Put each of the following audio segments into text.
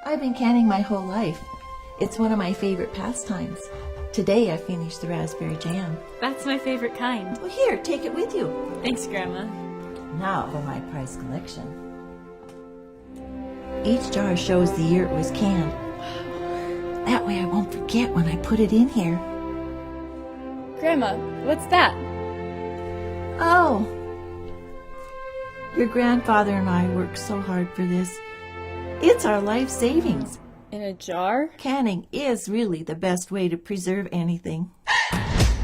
I've been canning my whole life. It's one of my favorite pastimes. Today I finished the raspberry jam. That's my favorite kind. Well, here, take it with you. Thanks, Grandma. Now for my prize collection. Each jar shows the year it was canned. That way I won't forget when I put it in here. Grandma, what's that? Oh, your grandfather and I worked so hard for this. It's our life savings. In a jar? Canning is really the best way to preserve anything.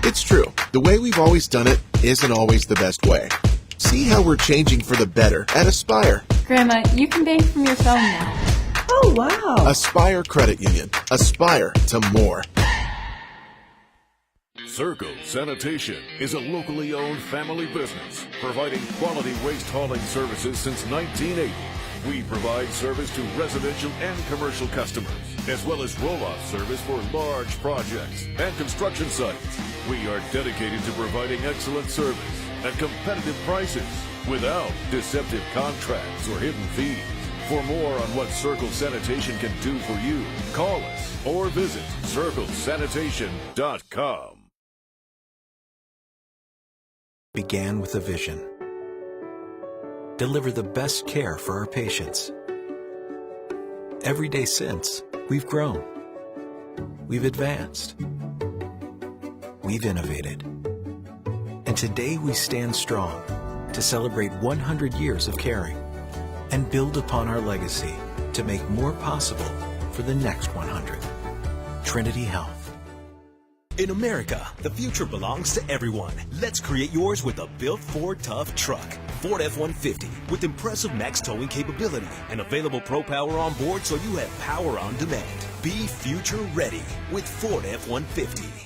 It's true. The way we've always done it isn't always the best way. See how we're changing for the better at Aspire. Grandma, you can bank from your phone now. Oh, wow. Aspire Credit Union. Aspire to more. Circle Sanitation is a locally owned family business providing quality waste hauling services since 1980. We provide service to residential and commercial customers, as well as roll-off service for large projects and construction sites. We are dedicated to providing excellent service at competitive prices without deceptive contracts or hidden fees. For more on what Circle Sanitation can do for you, call us or visit circlesanitation.com. Began with a vision. Deliver the best care for our patients. Every day since, we've grown. We've advanced. We've innovated. And today we stand strong to celebrate 100 years of caring and build upon our legacy to make more possible for the next 100. Trinity Health. In America, the future belongs to everyone. Let's create yours with a built Ford Tough truck. Ford F-150 with impressive max towing capability and available Pro Power on board so you have power on demand. Be future ready with Ford F-150.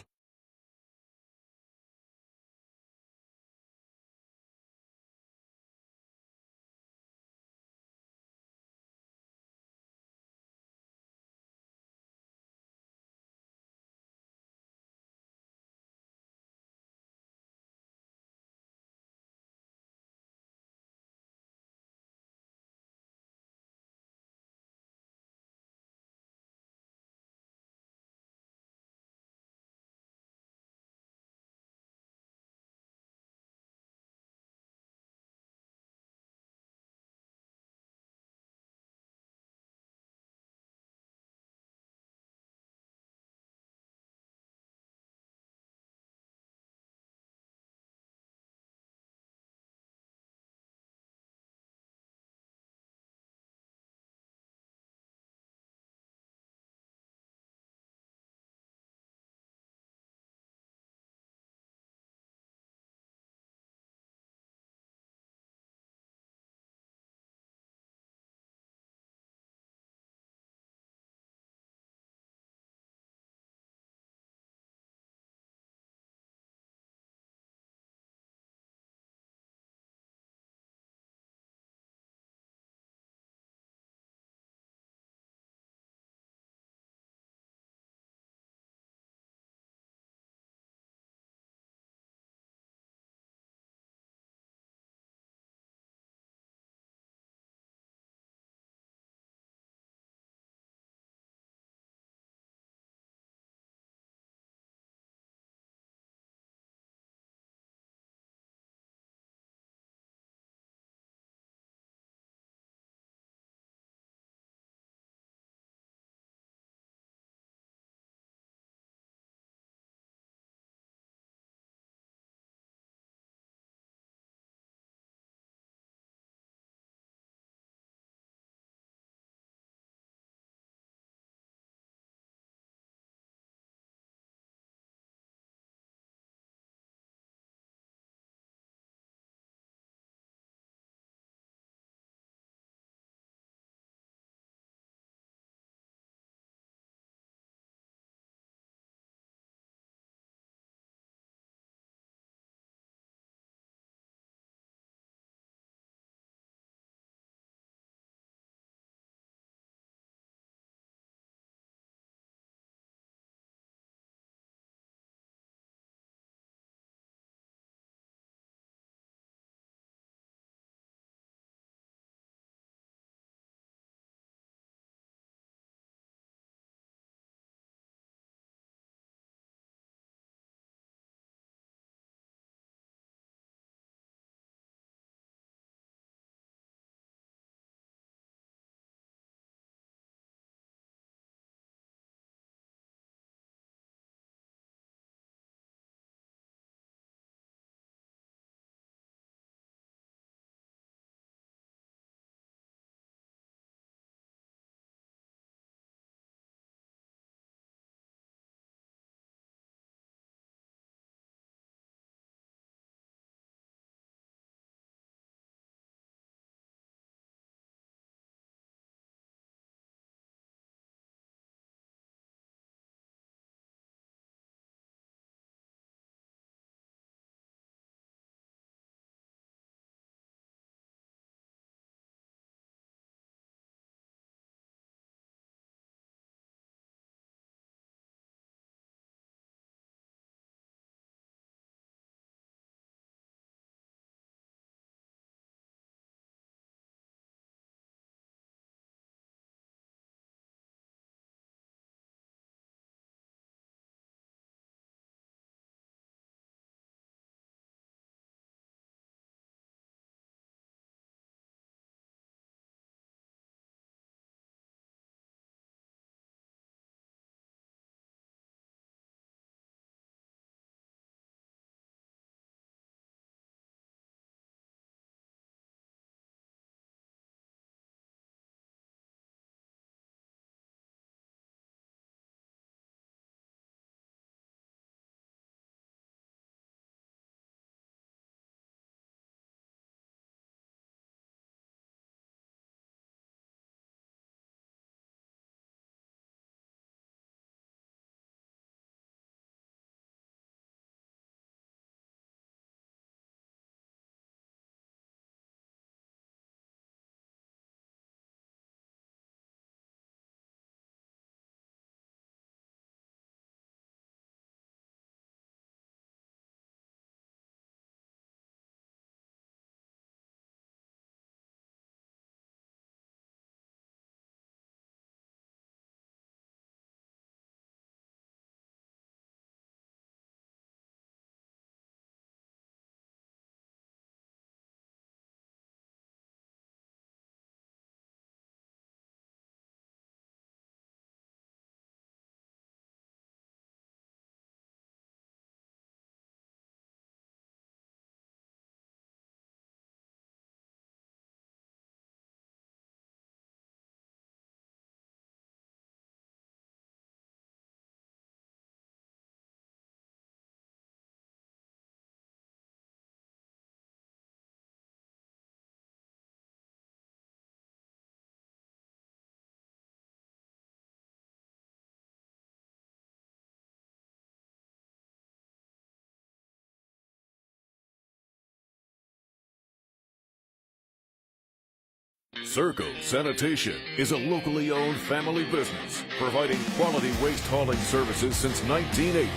Circle Sanitation is a locally owned family business providing quality waste hauling services since 1980.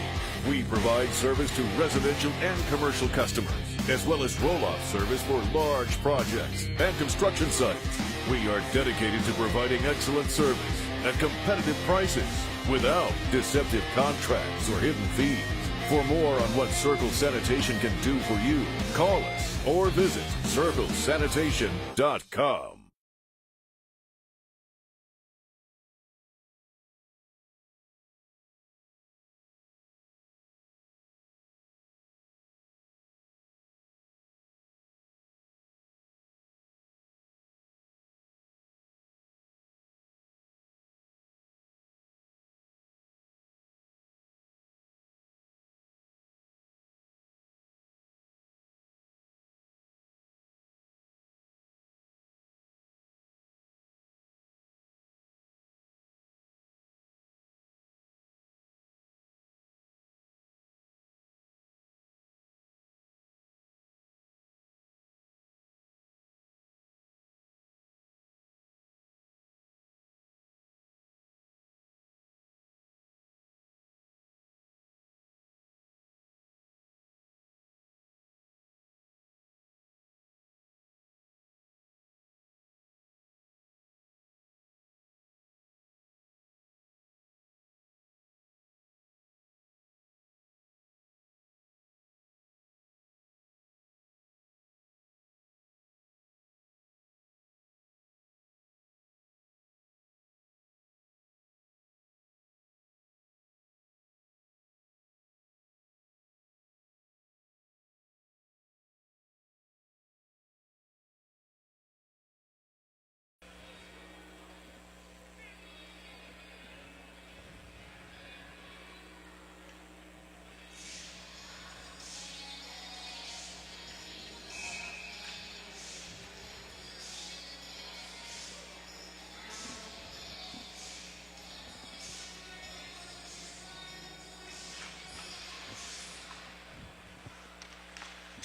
We provide service to residential and commercial customers, as well as roll-off service for large projects and construction sites. We are dedicated to providing excellent service at competitive prices without deceptive contracts or hidden fees. For more on what Circle Sanitation can do for you, call us or visit circlesanitation.com.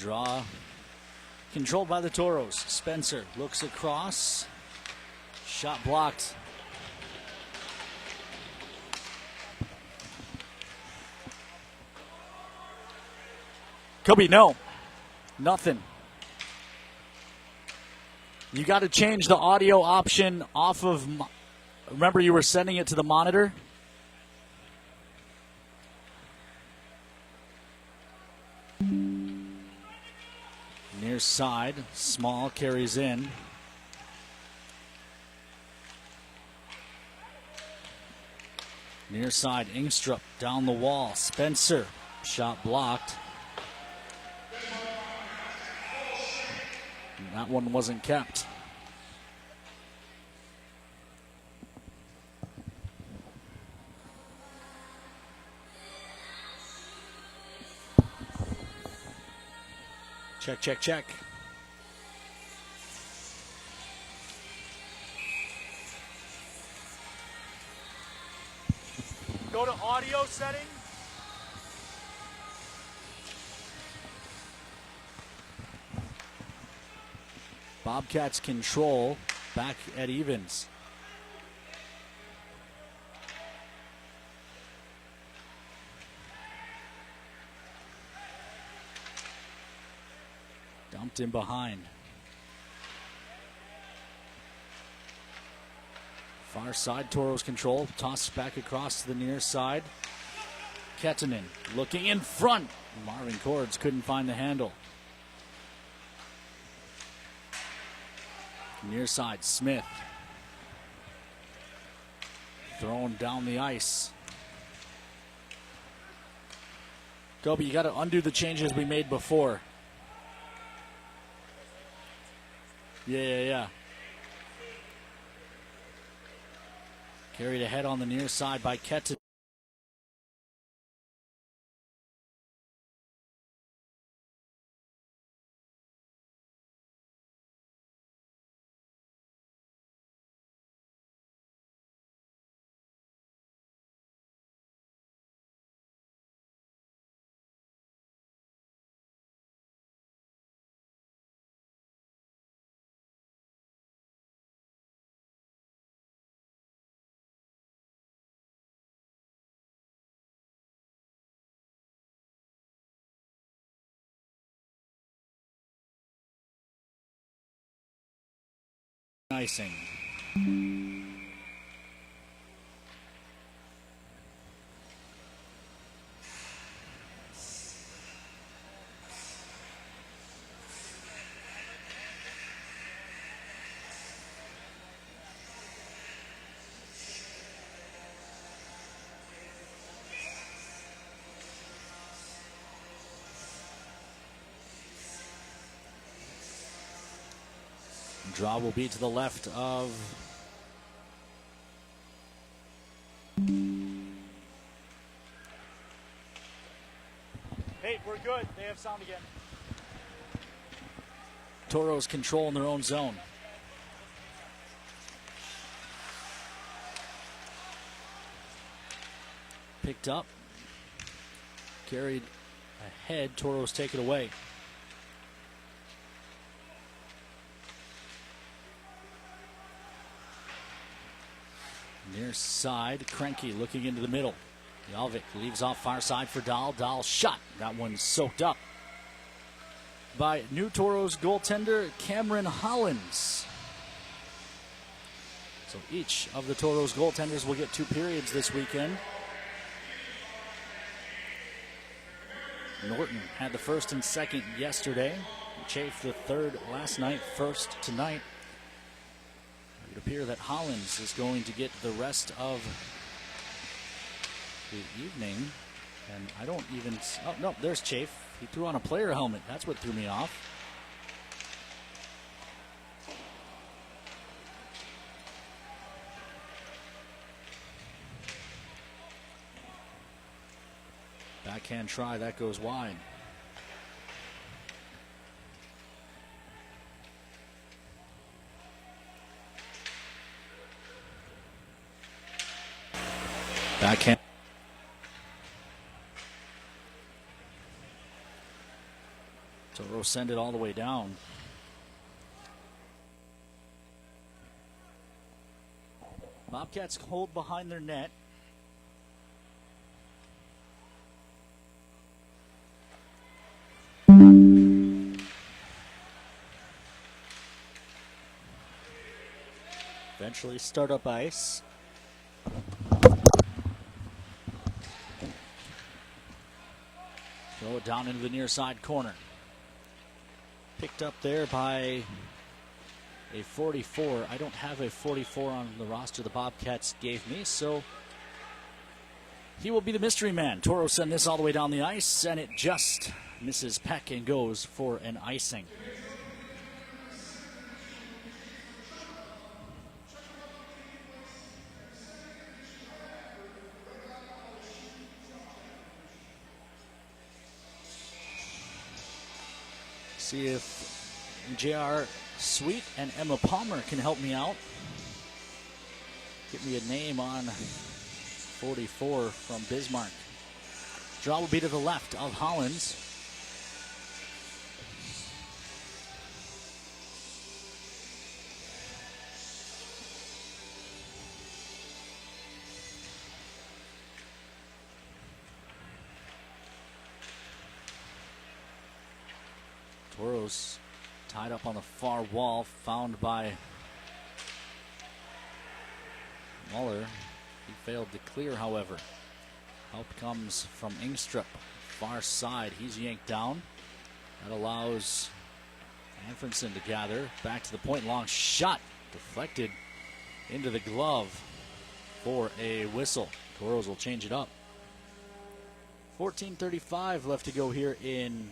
Draw controlled by the Toros. Spencer looks across. Shot blocked. Kobe, no. Nothing. You got to change the audio option off of... Remember you were sending it to the monitor? Near side, Small carries in. Near side, Ingstrup down the wall. Spencer, shot blocked. And that one wasn't kept. Check, check, check. Go to audio setting. Bobcats control back at evens. Dumped in behind. Far side, Toros control. Toss back across to the near side. Kettinen looking in front. Marvin Cords couldn't find the handle. Near side, Smith. Thrown down the ice. Kobe, you got to undo the changes we made before. Yeah. Carried ahead on the near side by Kettinen. icing. Draw will be to the left of Hey, we're good. They have sound again. Toros control in their own zone. Picked up. Carried ahead. Toros take it away. Near side, Cranky looking into the middle. Jalvik leaves off far side for Dahl. Dahl shot. That one soaked up by New Toros goaltender Cameron Hollins. So each of the Toros goaltenders will get 2 periods this weekend. Norton had the first and second yesterday. Chafe the third last night, first tonight. It would appear that Hollins is going to get the rest of the evening. And I don't even... Oh, no, there's Chafe. He threw on a player helmet. That's what threw me off. Backhand try. That goes wide. Backhand. Toros send it all the way down. Bobcats hold behind their net. Eventually start up ice. Throw it down into the near side corner. Picked up there by a 44. I don't have a 44 on the roster the Bobcats gave me, so he will be the mystery man. Toros send this all the way down the ice, and it just misses Peck and goes for an icing. See if J.R. Sweet and Emma Palmer can help me out. Get me a name on 44 from Bismarck. Draw will be to the left of Hollins. Toros tied up on the far wall, found by Muller. He failed to clear, however. Help comes from Ingstrup, far side. He's yanked down. That allows Anfinson to gather. Back to the point, long shot. Deflected into the glove for a whistle. Toros will change it up. 14:35 left to go here in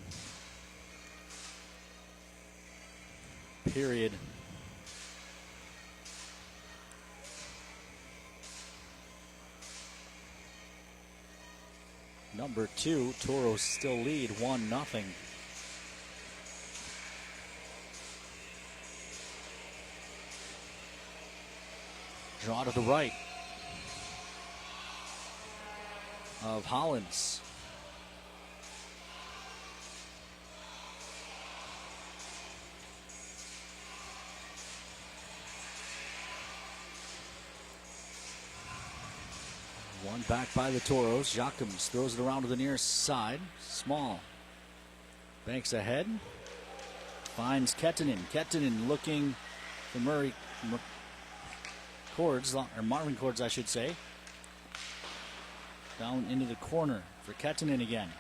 period. Number 2, Toros still lead 1-0. Draw to the right of Hollins. One back by the Toros. Jacobs throws it around to the near side. Small banks ahead. Finds Kettinen. Kettinen looking for Cords, or Marvin Cords, I should say. Down into the corner for Kettinen again.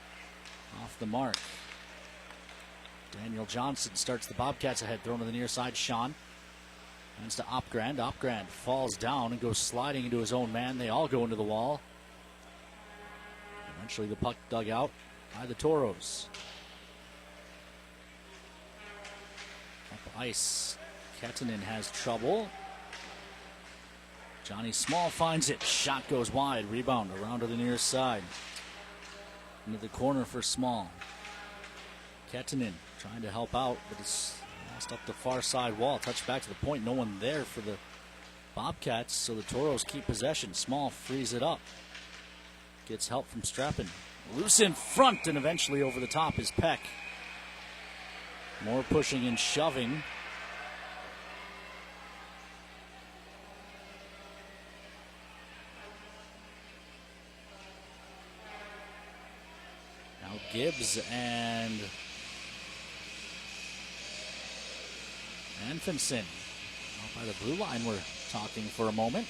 Off the mark. Daniel Johnson starts the Bobcats ahead, thrown to the near side. Sean hands to Opgrand. Opgrand falls down and goes sliding into his own man. They all go into the wall. Eventually the puck dug out by the Toros. Up ice. Kettinen has trouble. Johnny Small finds it. Shot goes wide. Rebound around to the near side. Into the corner for Small. Kettinen trying to help out, but it's lost up the far side wall. Touched back to the point. No one there for the Bobcats, so the Toros keep possession. Small frees it up. Gets help from Strappin. Loose in front, and eventually over the top is Peck. More pushing and shoving. Now Gibbs and Anfinson. Out by the blue line, we're talking for a moment.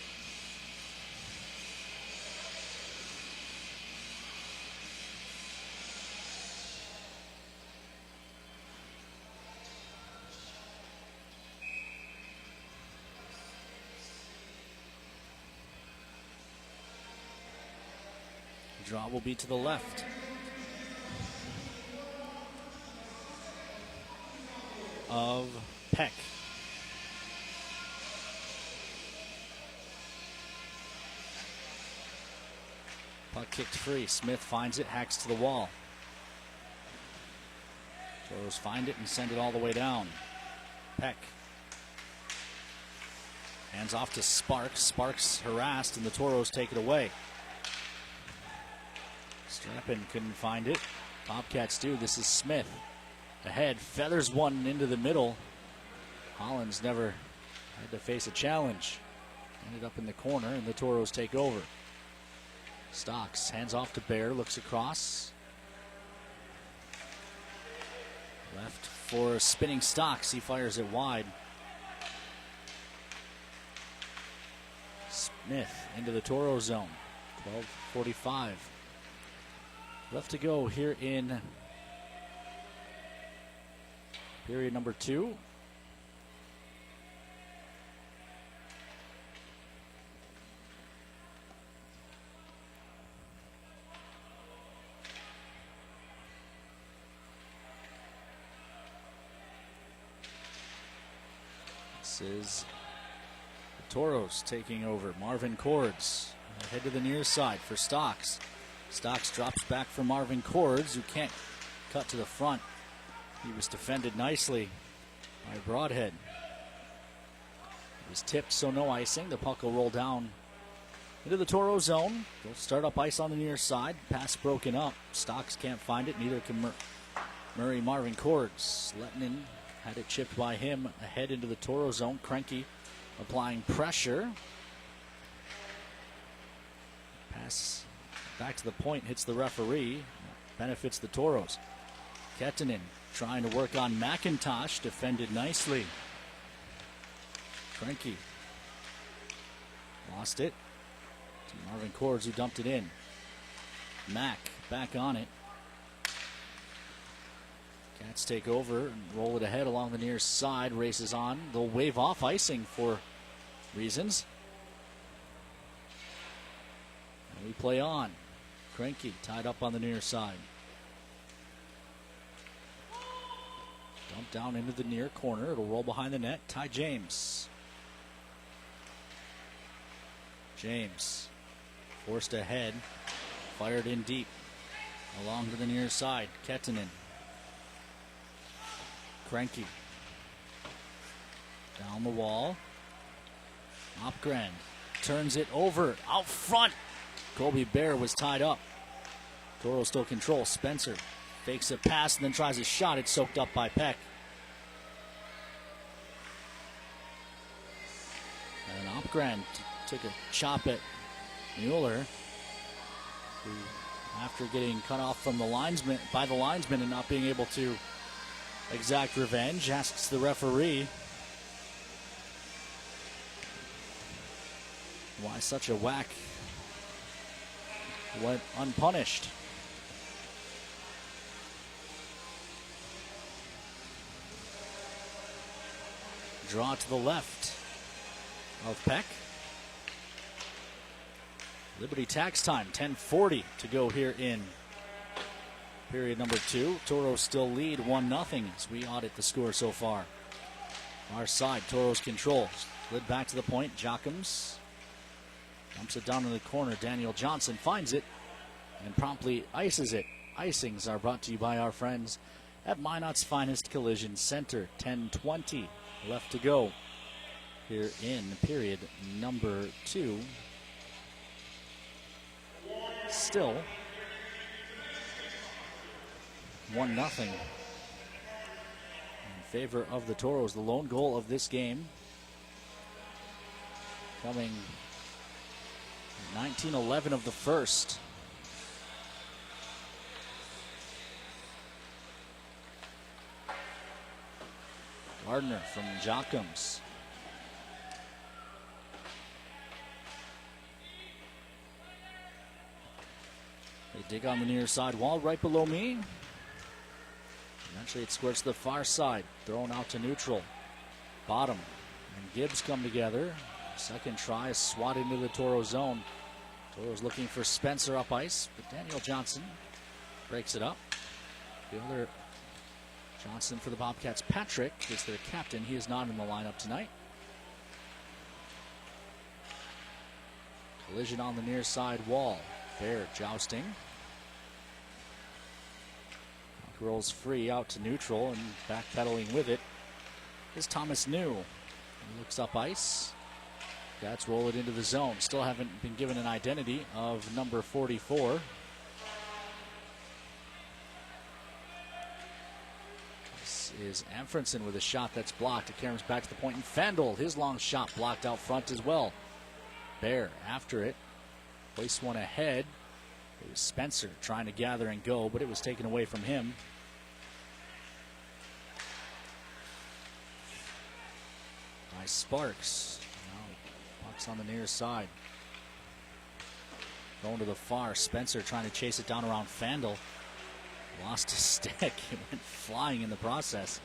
Draw will be to the left. Of Peck. Puck kicked free. Smith finds it, hacks to the wall. Toros find it and send it all the way down. Peck. Hands off to Sparks. Sparks harassed, and the Toros take it away. Strappin couldn't find it. Bobcats do. This is Smith. Ahead, feathers one into the middle. Hollins never had to face a challenge. Ended up in the corner, and the Toros take over. Stocks hands off to Bear, looks across. Left for spinning Stocks. He fires it wide. Smith into the Toro zone. 12:45 left to go here in period number 2. This is the Toros taking over. Marvin Cords head to the near side for Stocks. Stocks drops back for Marvin Cords, who can't cut to the front. He was defended nicely by Broadhead. It was tipped, so no icing. The puck will roll down into the Toro zone. They'll start up ice on the near side. Pass broken up. Stocks can't find it. Neither can Murray. Marvin Cords. Lettinen had it chipped by him ahead into the Toro zone. Krenke applying pressure. Pass back to the point, hits the referee. Benefits the Toros. Kettinen trying to work on McIntosh. Defended nicely. Krenke lost it to Marvin Cords, who dumped it in. Mack back on it. Cats take over and roll it ahead along the near side. Races on. They'll wave off icing for reasons. And we play on. Krenke tied up on the near side. Dump down into the near corner. It'll roll behind the net. Ty James. James forced ahead. Fired in deep. Along to the near side. Kettinen. Krenke. Down the wall. Opgrand turns it over. Out front. Colby Bear was tied up. Toro still control. Spencer fakes a pass and then tries a shot. It's soaked up by Peck. And Opgrand took a chop at Mueller, who, after getting cut off from the linesman by the linesman and not being able to exact revenge, asks the referee Why such a whack went unpunished. Draw to the left of Peck. Liberty tax time, 10:40 to go here in period number 2. Toros still lead 1-0 as we audit the score so far. Our side, Toros controls. Slid back to the point. Jockums dumps it down in the corner. Daniel Johnson finds it and promptly ices it. Icings are brought to you by our friends at Minot's Finest Collision Center. 10:20 left to go here in period number 2. Still 1-0 in favor of the Toros. The lone goal of this game coming 19:11 of the first. Gardner from Jockums. They dig on the near side wall right below me. Eventually it squirts to the far side. Thrown out to neutral. Bottom and Gibbs come together. Second try is swatted into the Toro zone. Toro's looking for Spencer up ice, but Daniel Johnson breaks it up. The other Johnson for the Bobcats, Patrick, is their captain. He is not in the lineup tonight. Collision on the near side wall. Bear jousting. Rolls free out to neutral and backpedaling with it is Thomas New. He looks up ice. Cats roll it into the zone. Still haven't been given an identity of number 44. This is Amfrenson with a shot that's blocked. It carries back to the point, and Fandel, his long shot blocked out front as well. Bear after it. Place one ahead. It was Spencer trying to gather and go, but it was taken away from him. By Sparks. Now puck's on the near side. Going to the far. Spencer trying to chase it down around Fandel. Lost his stick. It went flying in the process.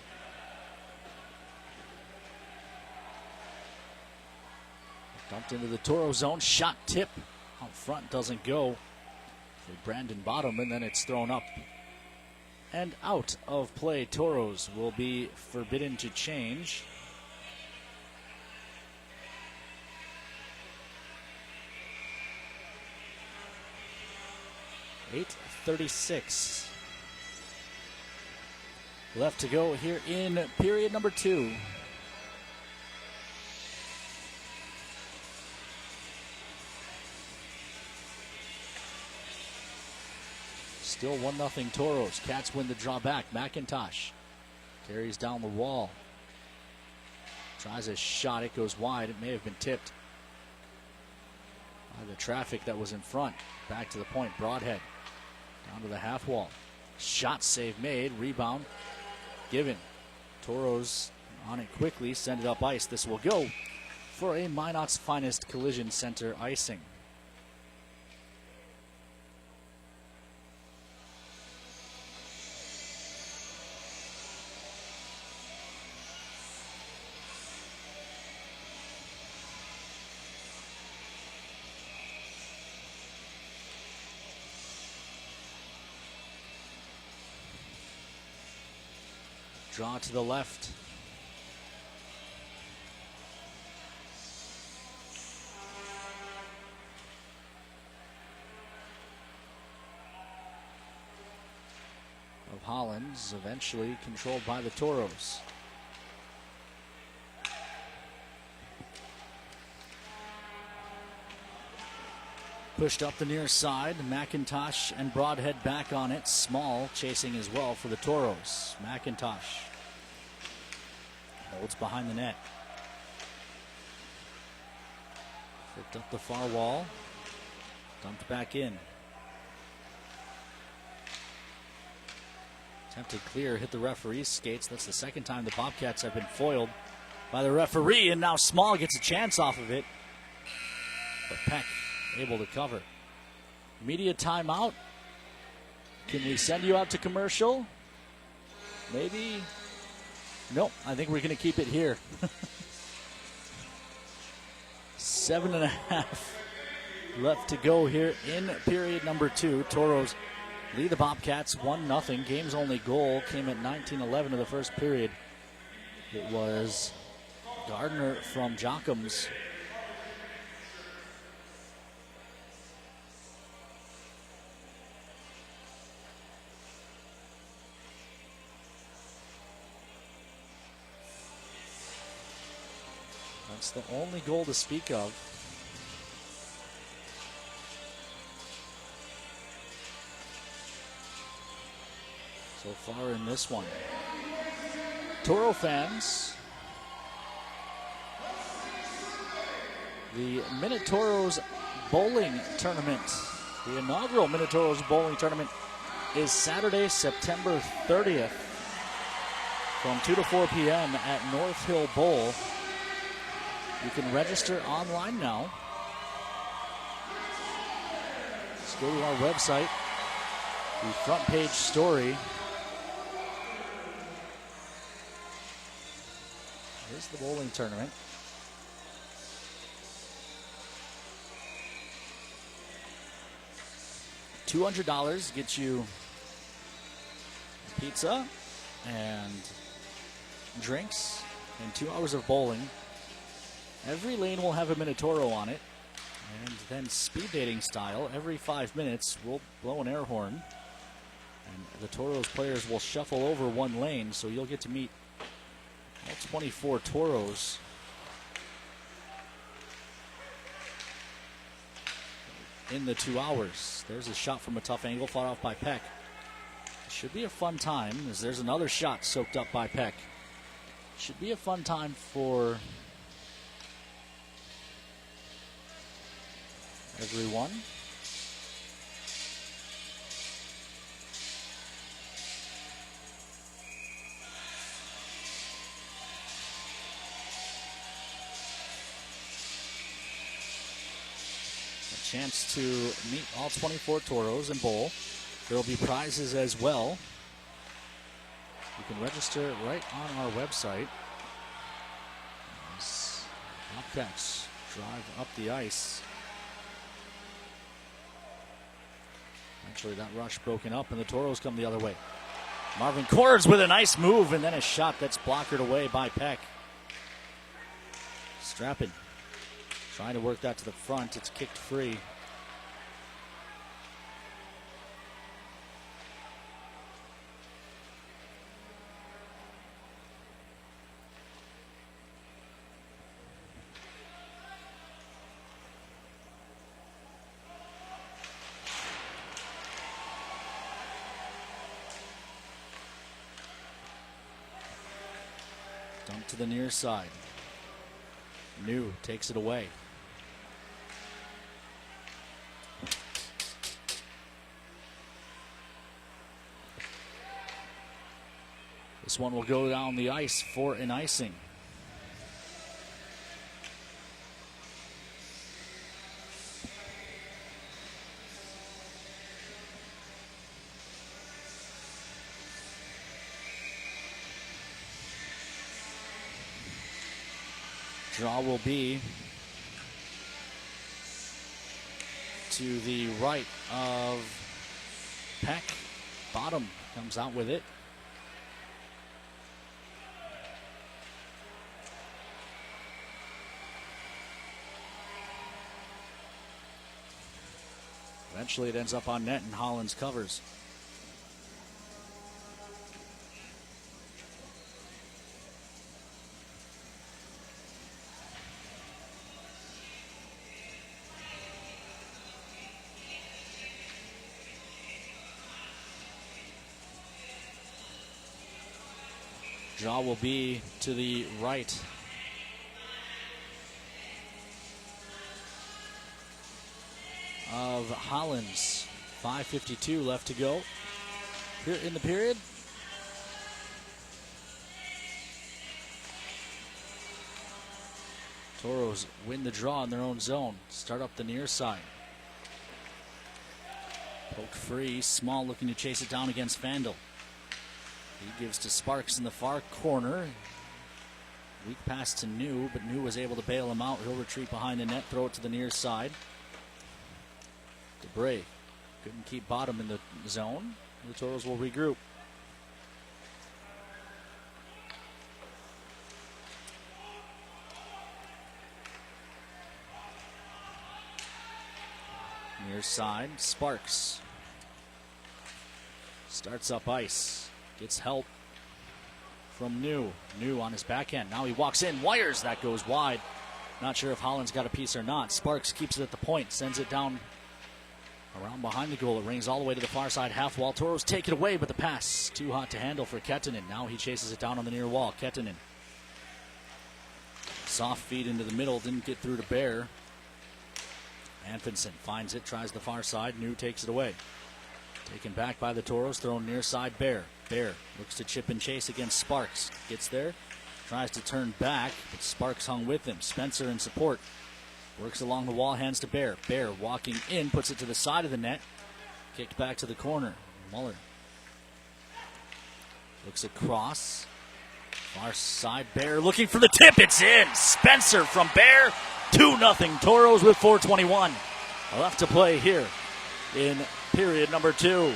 Dumped into the Toro zone. Shot tip out front doesn't go for Brandon Bottom, and then it's thrown up and out of play. Toros will be forbidden to change. .36 left to go here in period number 2. Still 1-0 Toros. Cats win the draw back. McIntosh carries down the wall. Tries a shot. It goes wide. It may have been tipped by the traffic that was in front. Back to the point. Broadhead down to the half wall. Shot save made. Rebound given. Toros on it quickly. Send it up ice. This will go for a Minot's Finest Collision Center icing. Draw to the left. Of Hollins, eventually controlled by the Toros. Pushed up the near side. McIntosh and Broadhead back on it. Small chasing as well for the Toros. McIntosh holds behind the net. Flipped up the far wall. Dumped back in. Attempted clear, hit the referee's skates. That's the second time the Bobcats have been foiled by the referee, and now Small gets a chance off of it. but Peck able to cover. Media timeout. Can we send you out to commercial? Maybe. Nope, I think we're going to keep it here. 7.5 left to go here in period number 2. Toros lead the Bobcats 1-0. Game's only goal came at 19:11 of the first period. It was Gardner from Jockham's. That's the only goal to speak of. So far in this one. Toro fans, the Minotoro's bowling tournament, the inaugural Minotoro's bowling tournament, is Saturday, September 30th from 2 to 4 p.m. at North Hill Bowl. You can register online now. Just go to our website, the front page story. Here's the bowling tournament. $200 gets you pizza and drinks and 2 hours of bowling. Every lane will have a Minotoro on it. And then speed dating style, every 5 minutes we'll blow an air horn. And the Toros players will shuffle over one lane, so you'll get to meet all 24 Toros. In the 2 hours. There's a shot from a tough angle, fought off by Peck. Should be a fun time, as there's another shot soaked up by Peck. Should be a fun time for everyone. A chance to meet all 24 Toros and bowl. There will be prizes as well. You can register right on our website. As Bobcats drive up the ice. Eventually that rush broken up and the Toros come the other way. Marvin Cords with a nice move and then a shot that's blockered away by Peck. Strappin trying to work that to the front. It's kicked free. Dump to the near side. New takes it away. This one will go down the ice for an icing. Draw will be to the right of Peck. Bottom comes out with it. Eventually it ends up on net and Hollins covers. Draw will be to the right of Hollins. 5:52 left to go here in the period. Toros win the draw in their own zone. Start up the near side. Poked free. Small looking to chase it down against Fandel. He gives to Sparks in the far corner. Weak pass to New, but New was able to bail him out. He'll retreat behind the net, throw it to the near side. DeBray couldn't keep bottom in the zone. The Toros will regroup. Near side, Sparks starts up ice, gets help from New. New on his backhand. Now he walks in, wires, that goes wide. Not sure if Holland's got a piece or not. Sparks keeps it at the point, sends it down around behind the goal. It rings all the way to the far side half wall. Toros take it away, but the pass too hot to handle for Kettinen. Now he chases it down on the near wall. Kettinen. Soft feed into the middle, didn't get through to Bear. Anfinson finds it, tries the far side. New takes it away. Taken back by the Toros, thrown near side Bear. Bear looks to chip and chase against Sparks. Gets there, tries to turn back, but Sparks hung with him. Spencer in support. Works along the wall, hands to Bear. Bear walking in, puts it to the side of the net. Kicked back to the corner. Muller looks across. Far side, Bear looking for the tip. It's in. Spencer from Bear. 2-0 Toros with 4:21 left to play here in period number 2.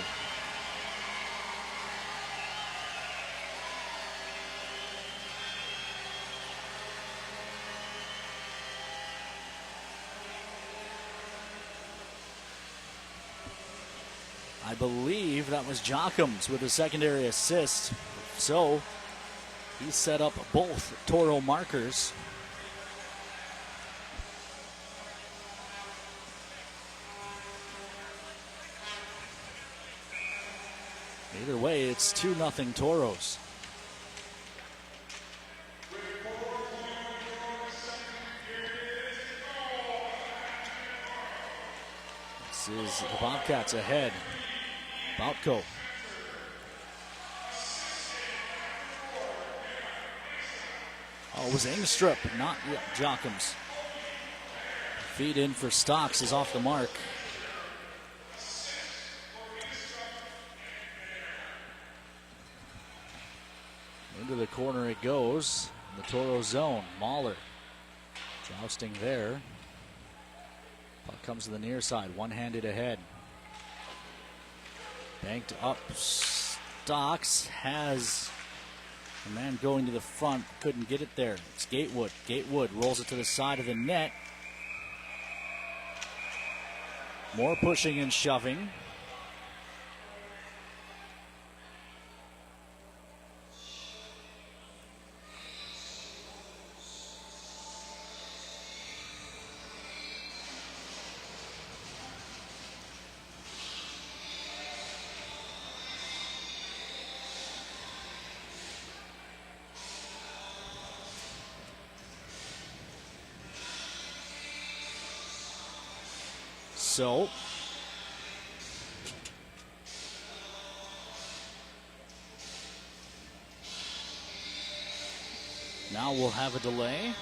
I believe that was Jockums with a secondary assist. So he set up both Toro markers. Either way, it's 2-0 Toros. This is the Bobcats ahead. Boutko. Oh, it was Engstrup, not yet Jockums. Feed in for Stocks is off the mark. Into the corner it goes. In the Toro zone. Mahler jousting there. Puck comes to the near side. One-handed ahead. Banked up. Stocks has a man going to the front. Couldn't get it there. It's Gatewood. Gatewood rolls it to the side of the net. More pushing and shoving. So now we'll have a delay.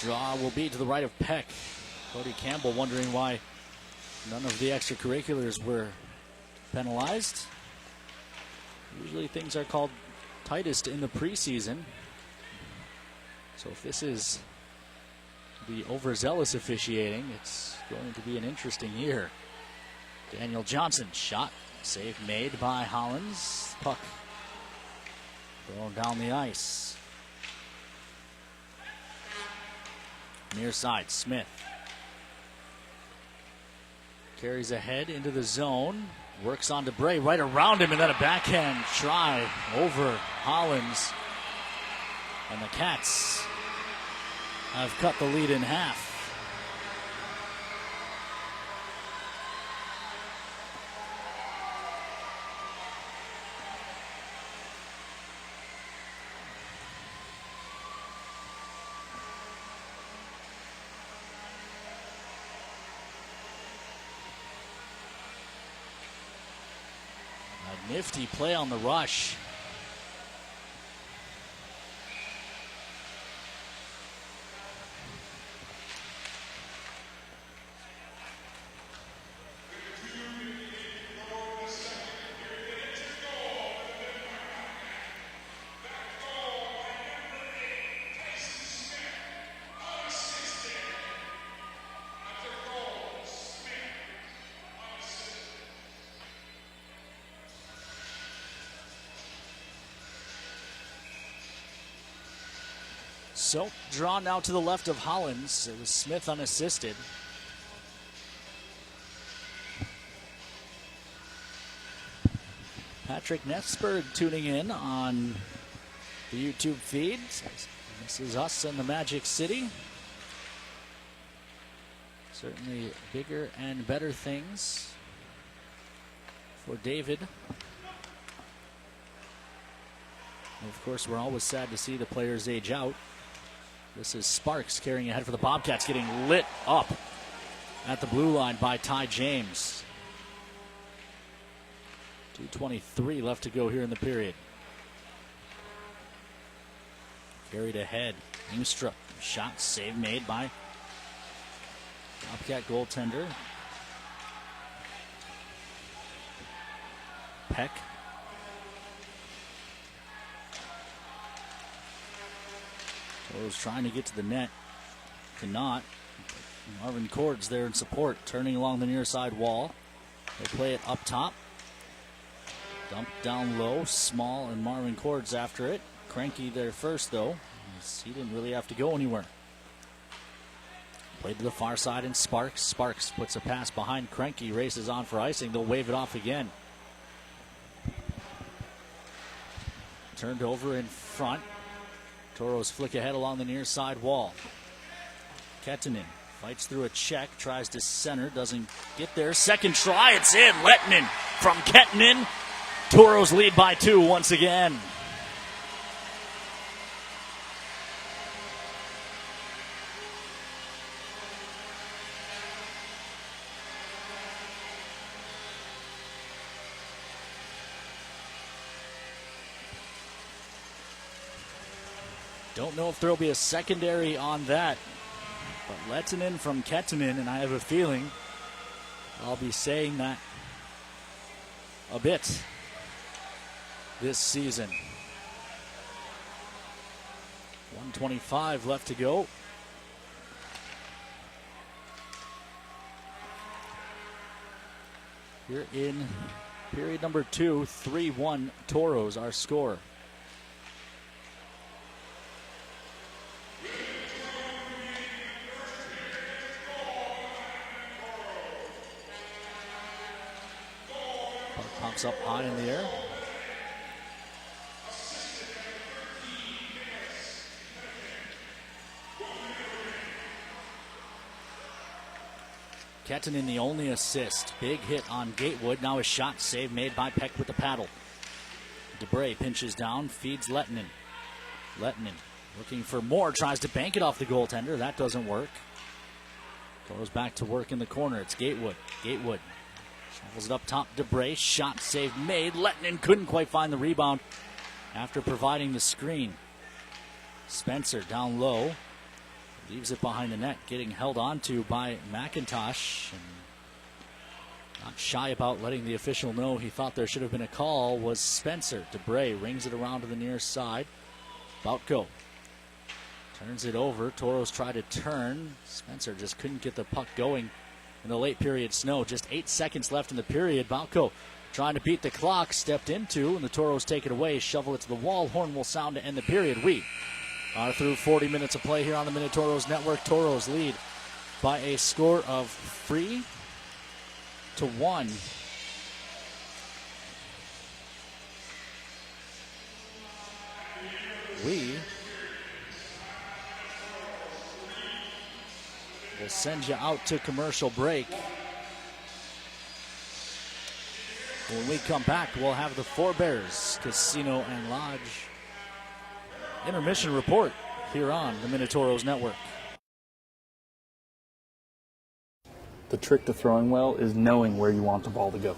Draw will be to the right of Peck. Cody Campbell wondering why none of the extracurriculars were penalized. Usually things are called tightest in the preseason. So if this is the overzealous officiating, it's going to be an interesting year. Daniel Johnson shot. Save made by Hollins. Puck thrown down the ice. Near side, Smith. Carries ahead into the zone. Works on DeBray right around him, and then a backhand try over Hollins. And the Cats have cut the lead in half. Nifty play on the rush. So, draw now to the left of Hollins. It was Smith unassisted. Patrick Nefsberg tuning in on the YouTube feed. This is us in the Magic City. Certainly bigger and better things for David. And of course, we're always sad to see the players age out. This is Sparks carrying ahead for the Bobcats, getting lit up at the blue line by Ty James. 2:23 left to go here in the period. Carried ahead. Ingstrup. Shot save made by Bobcat goaltender Peck. Was trying to get to the net, cannot. Marvin Cords there in support, turning along the near side wall. They play it up top. Dump down low, Small and Marvin Cords after it. Cranky there first though, as he didn't really have to go anywhere. Played to the far side and Sparks. Sparks puts a pass behind Cranky, races on for icing. They'll wave it off again. Turned over in front. Toros flick ahead along the near side wall. Kettinen fights through a check, tries to center, doesn't get there. Second try, it's in. Lettinen from Kettinen. Toros lead by 2 once again. Don't know if there'll be a secondary on that, but Lettinen from Kettinen, and I have a feeling I'll be saying that a bit this season. 1:25 left to go. Here in period number 2, 3-1 Toros, our score. Pops up high in the air. Kettinen the only assist. Big hit on Gatewood. Now a shot save made by Peck with the paddle. DeBray pinches down, feeds Lettinen. Lettinen looking for more, tries to bank it off the goaltender. That doesn't work. Goes back to work in the corner. It's Gatewood. Gatewood shovels it up top. DeBray, shot save made. Lettinen couldn't quite find the rebound after providing the screen. Spencer down low. Leaves it behind the net, getting held onto by McIntosh. And not shy about letting the official know he thought there should have been a call was Spencer. DeBray rings it around to the near side. Boutko turns it over. Toros try to turn. Spencer just couldn't get the puck going in the late period snow. Just 8 seconds left in the period. Boutko trying to beat the clock. Stepped into, and the Toros take it away. Shovel it to the wall. Horn will sound to end the period. We are through 40 minutes of play here on the Minitoros Network. Toros lead by a score of 3-1. We will send you out to commercial break. When we come back, we'll have the Four Bears Casino and Lodge intermission report here on the Minitoros Network. The trick to throwing well is knowing where you want the ball to go.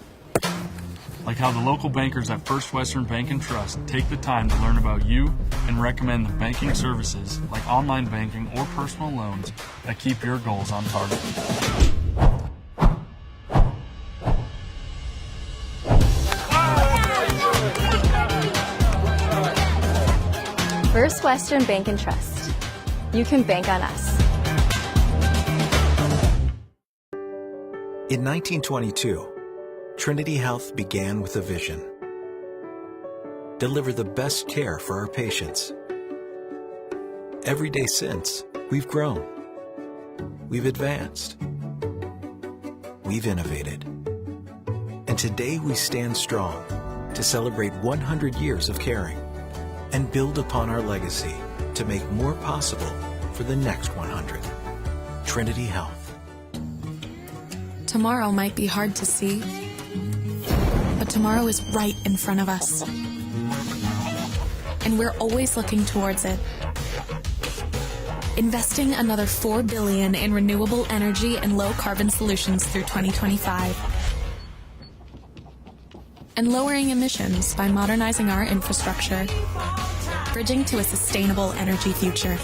like how the local bankers at First Western Bank and Trust take the time to learn about you and recommend the banking services like online banking or personal loans that keep your goals on target. First Western Bank and Trust. You can bank on us. In 1922, Trinity Health began with a vision: deliver the best care for our patients. Every day since, we've grown. We've advanced. We've innovated. And today we stand strong to celebrate 100 years of caring and build upon our legacy to make more possible for the next 100. Trinity Health. Tomorrow might be hard to see, but tomorrow is right in front of us. And we're always looking towards it. Investing another $4 billion in renewable energy and low carbon solutions through 2025. And lowering emissions by modernizing our infrastructure, bridging to a sustainable energy future.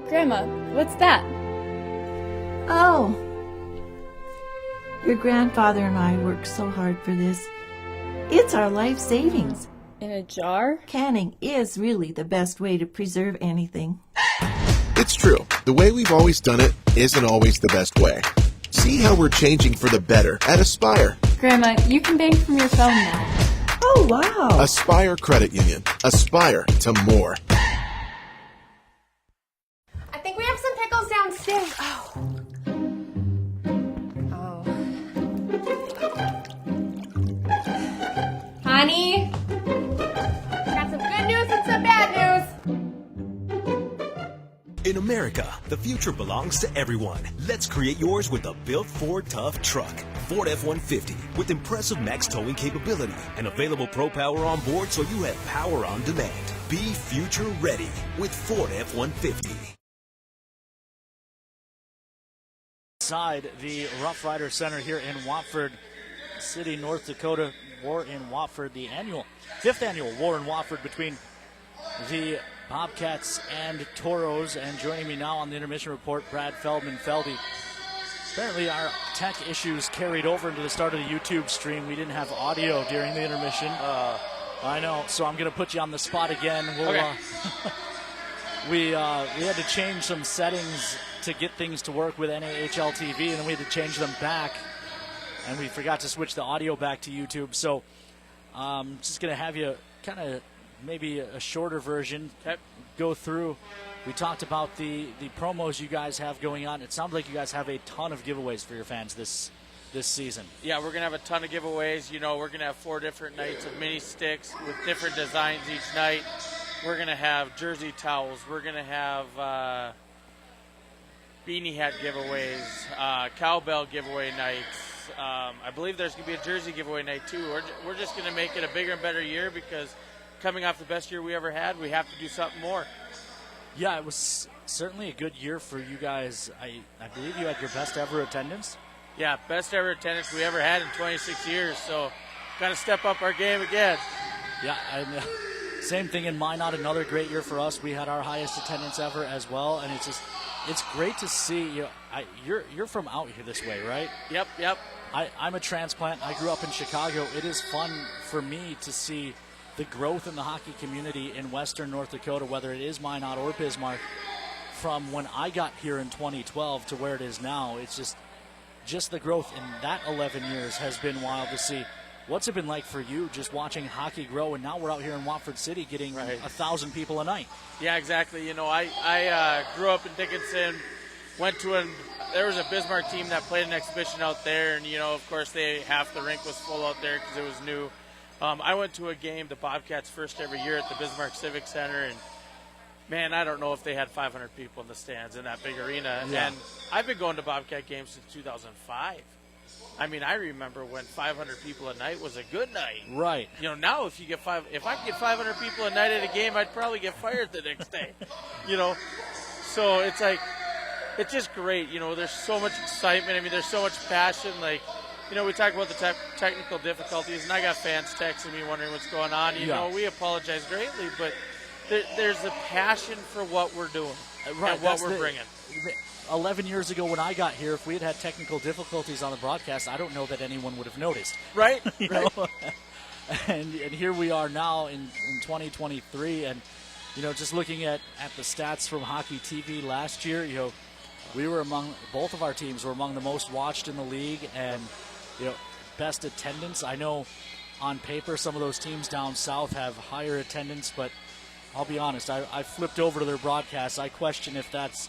Grandma, what's that? Oh, your grandfather and I worked so hard for this. It's our life savings. In a jar? Canning is really the best way to preserve anything. It's true. The way we've always done it isn't always the best way. See how we're changing for the better at Aspire. Grandma, you can bank from your phone now. Oh, wow. Aspire Credit Union. Aspire to more. I think we have some pickles downstairs. Honey, got some good news and some bad news. In America, the future belongs to everyone. Let's create yours with a built Ford Tough truck. Ford F-150 with impressive max towing capability and available Pro Power on board so you have power on demand. Be future ready with Ford F-150. Inside the Rough Rider Center here in Watford City, North Dakota. War in Watford, the fifth annual War in Watford between the Bobcats and Toros. And joining me now on the Intermission Report, Brad Feldman-Feldy. Apparently our tech issues carried over into the start of the YouTube stream. We didn't have audio during the intermission. I know, so I'm going to put you on the spot again. Okay. We had to change some settings to get things to work with NAHL TV, and then we had to change them back. And we forgot to switch the audio back to YouTube. So just going to have you kind of maybe a shorter version go through. We talked about the promos you guys have going on. It sounds like you guys have a ton of giveaways for your fans this season. Yeah, we're going to have a ton of giveaways. You know, we're going to have 4 different nights of mini sticks with different designs each night. We're going to have jersey towels. We're going to have beanie hat giveaways, cowbell giveaway nights. I believe there's going to be a jersey giveaway night too. We're just going to make it a bigger and better year because coming off the best year we ever had, we have to do something more. Yeah, it was certainly a good year for you guys. I believe you had your best ever attendance. Yeah, best ever attendance we ever had in 26 years. So got to step up our game again. Yeah, same thing in Minot. Another great year for us. We had our highest attendance ever as well, and it's great to see. You're from out here this way, right? Yep. I'm a transplant. I grew up in Chicago. It is fun for me to see the growth in the hockey community in western North Dakota, whether it is Minot or Bismarck, from when I got here in 2012 to where it is now. It's just the growth in that 11 years has been wild to see. What's it been like for you just watching hockey grow, and now we're out here in Watford City getting 1,000 people a night? Yeah, exactly. You know, I grew up in Dickinson, there was a Bismarck team that played an exhibition out there, and, you know, of course, half the rink was full out there because it was new. I went to a game, the Bobcats' first ever year at the Bismarck Civic Center, and man, I don't know if they had 500 people in the stands in that big arena. Yeah. And I've been going to Bobcat games since 2005. I mean, I remember when 500 people a night was a good night. Right. You know, now if I could get 500 people a night at a game, I'd probably get fired the next day. You know, so it's like, it's just great. You know, there's so much excitement. I mean, there's so much passion. Like, you know, we talk about the technical difficulties, and I got fans texting me wondering what's going on. You know, we apologize greatly, but there's a passion for what we're doing and what we're bringing. 11 years ago when I got here, if we had technical difficulties on the broadcast, I don't know that anyone would have noticed. Right. You know? And here we are now in 2023, and, you know, just looking at the stats from Hockey TV last year, you know, we were both of our teams were among the most watched in the league, and, you know, best attendance. I know on paper some of those teams down south have higher attendance, but I'll be honest, I flipped over to their broadcasts. I question if that's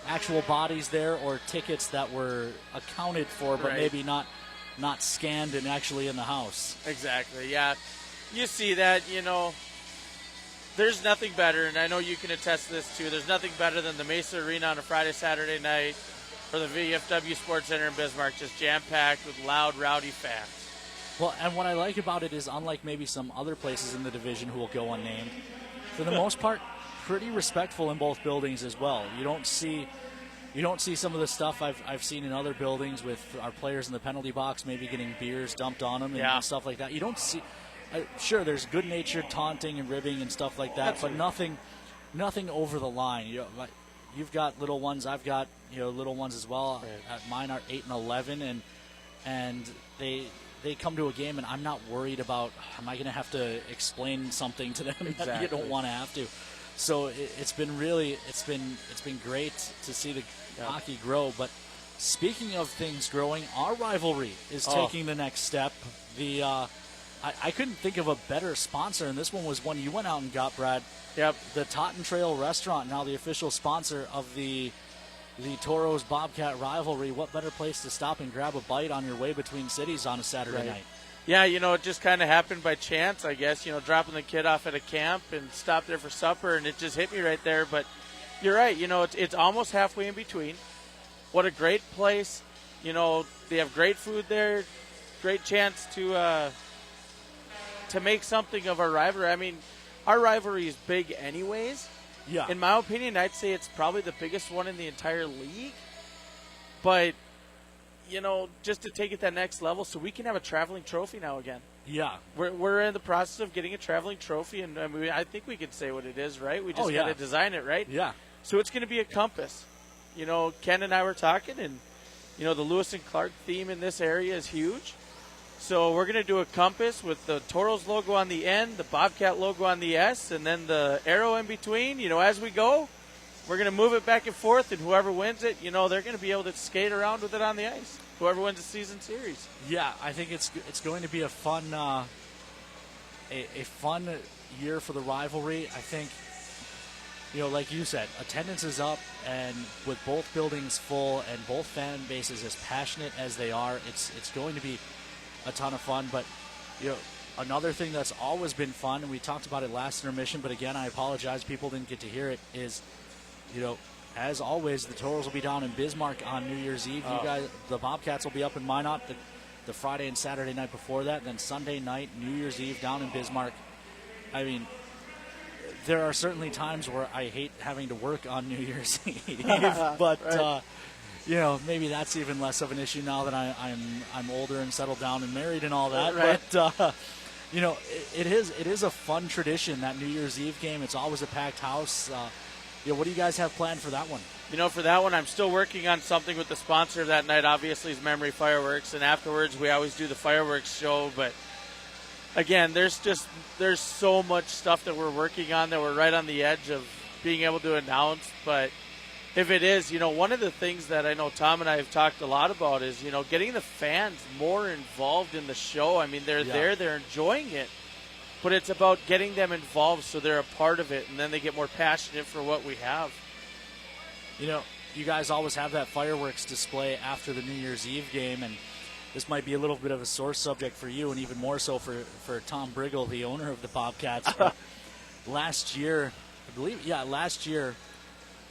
actual bodies there or tickets that were accounted for but maybe not scanned and actually in the house. Exactly, yeah. You see that, you know, there's nothing better, and I know you can attest to this too, there's nothing better than the Mesa Arena on a Friday, Saturday night, or the VFW Sports Center in Bismarck, just jam-packed with loud, rowdy fans. Well, and what I like about it is, unlike maybe some other places in the division who will go unnamed, for the most part, pretty respectful in both buildings as well. You don't see some of the stuff I've seen in other buildings with our players in the penalty box maybe getting beers dumped on them and stuff like that. You don't see. Sure, there's good-natured taunting and ribbing and stuff like that, but nothing over the line. You know, you've got little ones. I've got little ones as well. Mine are 8 and 11, and they come to a game, and I'm not worried about, am I going to have to explain something to them that you don't want to have to. So it's been great to see the hockey grow. But speaking of things growing, our rivalry is taking the next step. I couldn't think of a better sponsor, and this one was one you went out and got, Brad. Yep. The Totten Trail Restaurant, now the official sponsor of the Toros Bobcat rivalry. What better place to stop and grab a bite on your way between cities on a Saturday night? Yeah, you know, it just kind of happened by chance, I guess, dropping the kid off at a camp and stopped there for supper, and it just hit me right there. But you're right, it's almost halfway in between. What a great place. They have great food there, great chance to make something of our rivalry. I mean, our rivalry is big anyways. Yeah. In my opinion, I'd say it's probably the biggest one in the entire league. But just to take it that next level, so we can have a traveling trophy now again. Yeah. We're in the process of getting a traveling trophy, and I think we could say what it is, right? We just got to design it, right? Yeah. So it's going to be a compass. Ken and I were talking, and, the Lewis and Clark theme in this area is huge. So we're going to do a compass with the Toros logo on the end, the Bobcat logo on the S, and then the arrow in between. As we go, we're going to move it back and forth, and whoever wins it, they're going to be able to skate around with it on the ice. Whoever wins the season series. Yeah, I think it's going to be a fun a fun year for the rivalry. I think, like you said, attendance is up, and with both buildings full and both fan bases as passionate as they are, it's going to be a ton of fun. But another thing that's always been fun, and we talked about it last intermission, but again, I apologize, people didn't get to hear it, is as always, the Toros will be down in Bismarck on New Year's Eve. You guys, the Bobcats will be up in Minot the Friday and Saturday night before that. And then Sunday night, New Year's Eve down in Bismarck. I mean, there are certainly times where I hate having to work on New Year's Eve, but maybe that's even less of an issue now that I'm older and settled down and married and all that. Right. But it is a fun tradition, that New Year's Eve game. It's always a packed house. What do you guys have planned for that one? For that one, I'm still working on something with the sponsor of that night, obviously, is Memory Fireworks. And afterwards, we always do the fireworks show. But, again, there's so much stuff that we're working on that we're right on the edge of being able to announce. But if it is, one of the things that I know Tom and I have talked a lot about is, getting the fans more involved in the show. I mean, they're there, they're enjoying it. But it's about getting them involved so they're a part of it, and then they get more passionate for what we have. You guys always have that fireworks display after the New Year's Eve game, and this might be a little bit of a sore subject for you, and even more so for Tom Briggle, the owner of the Bobcats. But last year, I believe, last year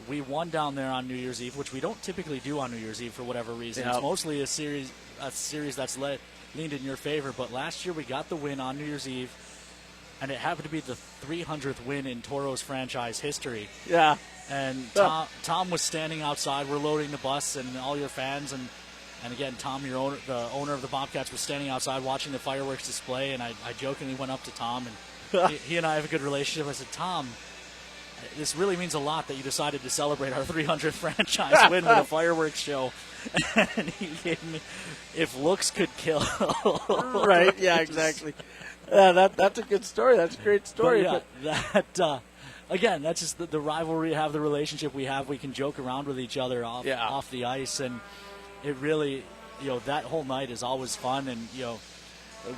we won down there on New Year's Eve, which we don't typically do on New Year's Eve for whatever reason. Yep. It's mostly a series that's leaned in your favor. But last year we got the win on New Year's Eve, and it happened to be the 300th win in Toro's franchise history. Yeah. And Tom was standing outside. We're loading the bus, and all your fans, and again, Tom, the owner of the Bobcats, was standing outside watching the fireworks display. And I jokingly went up to Tom, and he and I have a good relationship. I said, Tom, this really means a lot that you decided to celebrate our 300th franchise win with a fireworks show. And he gave me, if looks could kill. Right, yeah, exactly. That's a good story. That's a great story. Again, that's just the rivalry we have, the relationship we have. We can joke around with each other off the ice, and it really, that whole night is always fun. And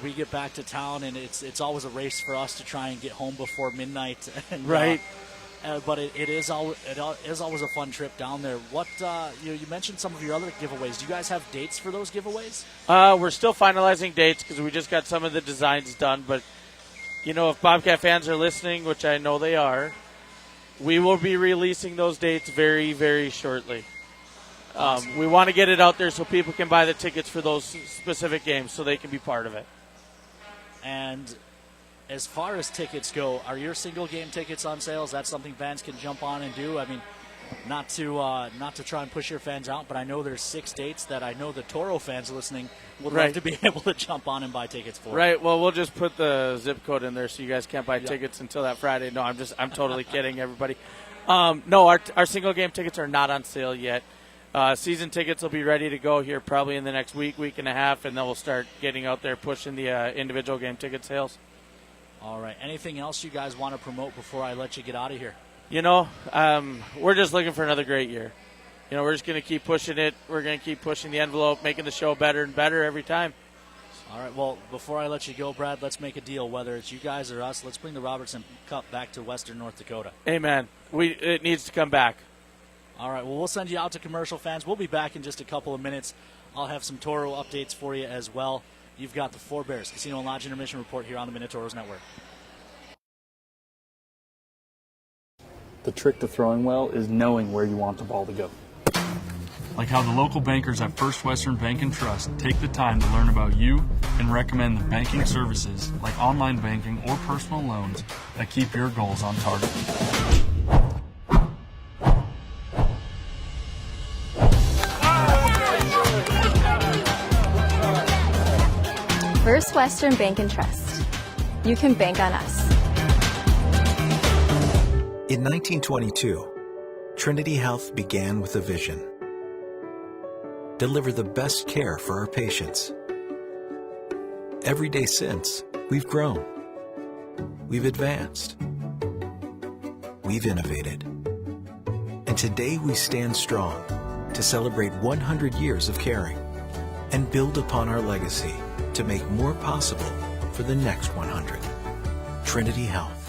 we get back to town, and it's always a race for us to try and get home before midnight. And, right. But it is always a fun trip down there. What you mentioned some of your other giveaways. Do you guys have dates for those giveaways? We're still finalizing dates because we just got some of the designs done. But if Bobcat fans are listening, which I know they are, we will be releasing those dates very, very shortly. Awesome. We want to get it out there so people can buy the tickets for those specific games, so they can be part of it. And as far as tickets go, are your single game tickets on sale? Is that something fans can jump on and do? I mean, not to try and push your fans out, but I know there's 6 dates that I know the Toro fans listening would love to be able to jump on and buy tickets for. Right. Well, we'll just put the zip code in there so you guys can't buy tickets until that Friday. No, I'm totally kidding, everybody. No, our single game tickets are not on sale yet. Season tickets will be ready to go here probably in the next week and a half, and then we'll start getting out there pushing the individual game ticket sales. All right. Anything else you guys want to promote before I let you get out of here? We're just looking for another great year. We're just going to keep pushing it. We're going to keep pushing the envelope, making the show better and better every time. All right. Well, before I let you go, Brad, let's make a deal. Whether it's you guys or us, let's bring the Robertson Cup back to Western North Dakota. Amen. It needs to come back. All right. Well, we'll send you out to commercial fans. We'll be back in just a couple of minutes. I'll have some Toro updates for you as well. You've got the Four Bears Casino and Lodge Intermission Report here on the Minotauros Network. The trick to throwing well is knowing where you want the ball to go. Like how the local bankers at First Western Bank and Trust take the time to learn about you and recommend the banking services like online banking or personal loans that keep your goals on target. First Western Bank and Trust. You can bank on us. In 1922, Trinity Health began with a vision. Deliver the best care for our patients. Every day since, we've grown. We've advanced. We've innovated. And today we stand strong to celebrate 100 years of caring and build upon our legacy to make more possible for the next 100. Trinity Health.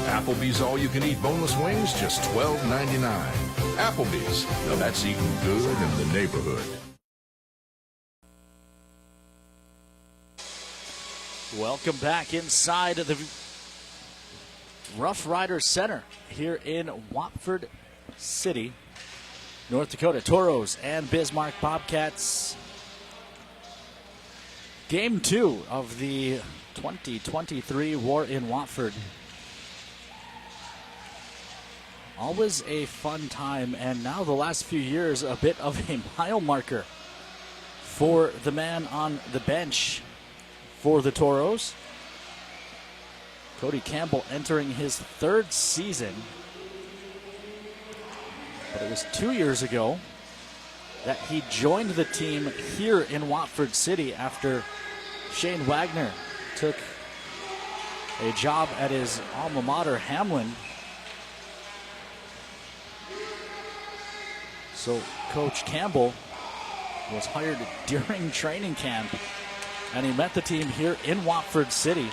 Applebee's all-you-can-eat boneless wings, just $12.99. Applebee's, now that's eating good in the neighborhood. Welcome back inside the Rough Rider Center here in Watford City, North Dakota. Toros and Bismarck Bobcats. Game 2 of the 2023 War in Watford. Always a fun time, and now the last few years a bit of a mile marker for the man on the bench for the Toros. Cody Campbell entering his 3rd season, but it was 2 years ago that he joined the team here in Watford City after Shane Wagner took a job at his alma mater, Hamlin. So Coach Campbell was hired during training camp, and he met the team here in Watford City.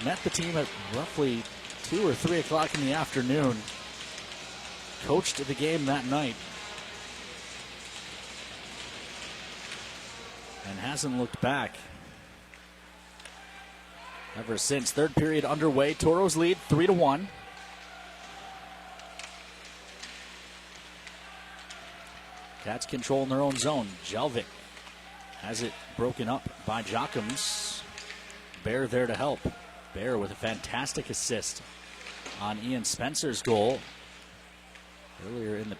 Met the team at roughly 2 or 3 o'clock in the afternoon. Coached the game that night. And hasn't looked back ever since. 3rd period underway. Toros lead 3-1. Cats controlling their own zone. Jelvik has it broken up by Jockums. Bear there to help. Bear with a fantastic assist on Ian Spencer's goal earlier in the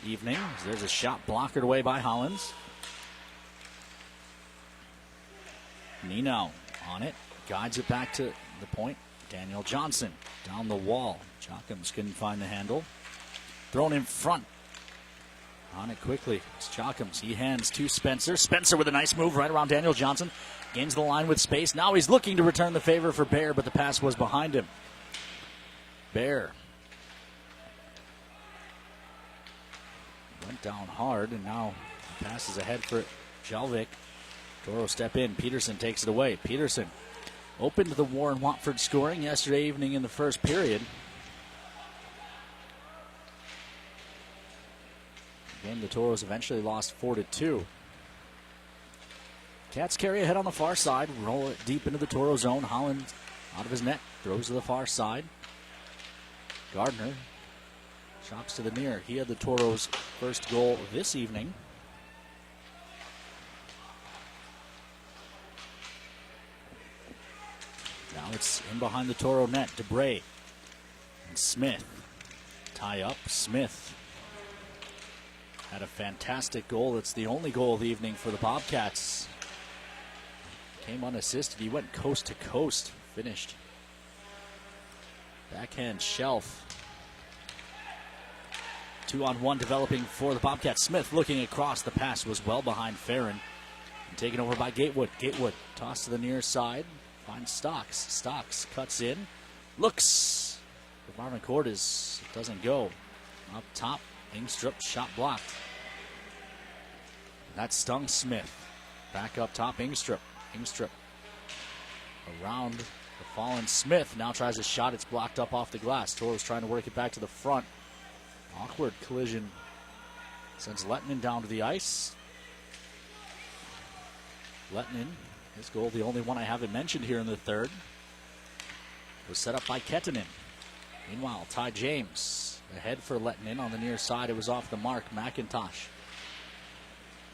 evening. There's a shot blocked away by Hollins. Nino on it. Guides it back to the point. Daniel Johnson down the wall. Jockums couldn't find the handle. Thrown in front. On it quickly. It's Jockums. He hands to Spencer. Spencer with a nice move right around Daniel Johnson. Gains the line with space. Now he's looking to return the favor for Bear, but the pass was behind him. Bear went down hard, and now the pass is ahead for Jelvik. Toro step in. Peterson takes it away. Peterson opened the War in Watford scoring yesterday evening in the 1st period. Again, the Toros eventually lost 4-2. Cats carry ahead on the far side, roll it deep into the Toro zone. Holland out of his net, throws to the far side. Gardner chops to the near. He had the Toros' first goal this evening. Now it's in behind the Toro net. DeBray and Smith tie up. Smith had a fantastic goal. It's the only goal of the evening for the Bobcats. Came unassisted. He went coast to coast. Finished. Backhand shelf. 2-on-1 developing for the Bobcats. Smith looking across. The pass was well behind Farron. And taken over by Gatewood. Gatewood tossed to the near side. Finds Stocks. Stocks cuts in. Looks for Marvin Cordes. It doesn't go. Up top. Ingstrup shot blocked. That stung Smith. Back up top, Ingstrup. Ingstrup around the fallen Smith. Now tries a shot. It's blocked up off the glass. Toro's trying to work it back to the front. Awkward collision. Sends Lettinen down to the ice. Lettinen, his goal, the only one I haven't mentioned here in the 3rd, was set up by Kettinen. Meanwhile, Ty James ahead for Lettinen on the near side. It was off the mark. McIntosh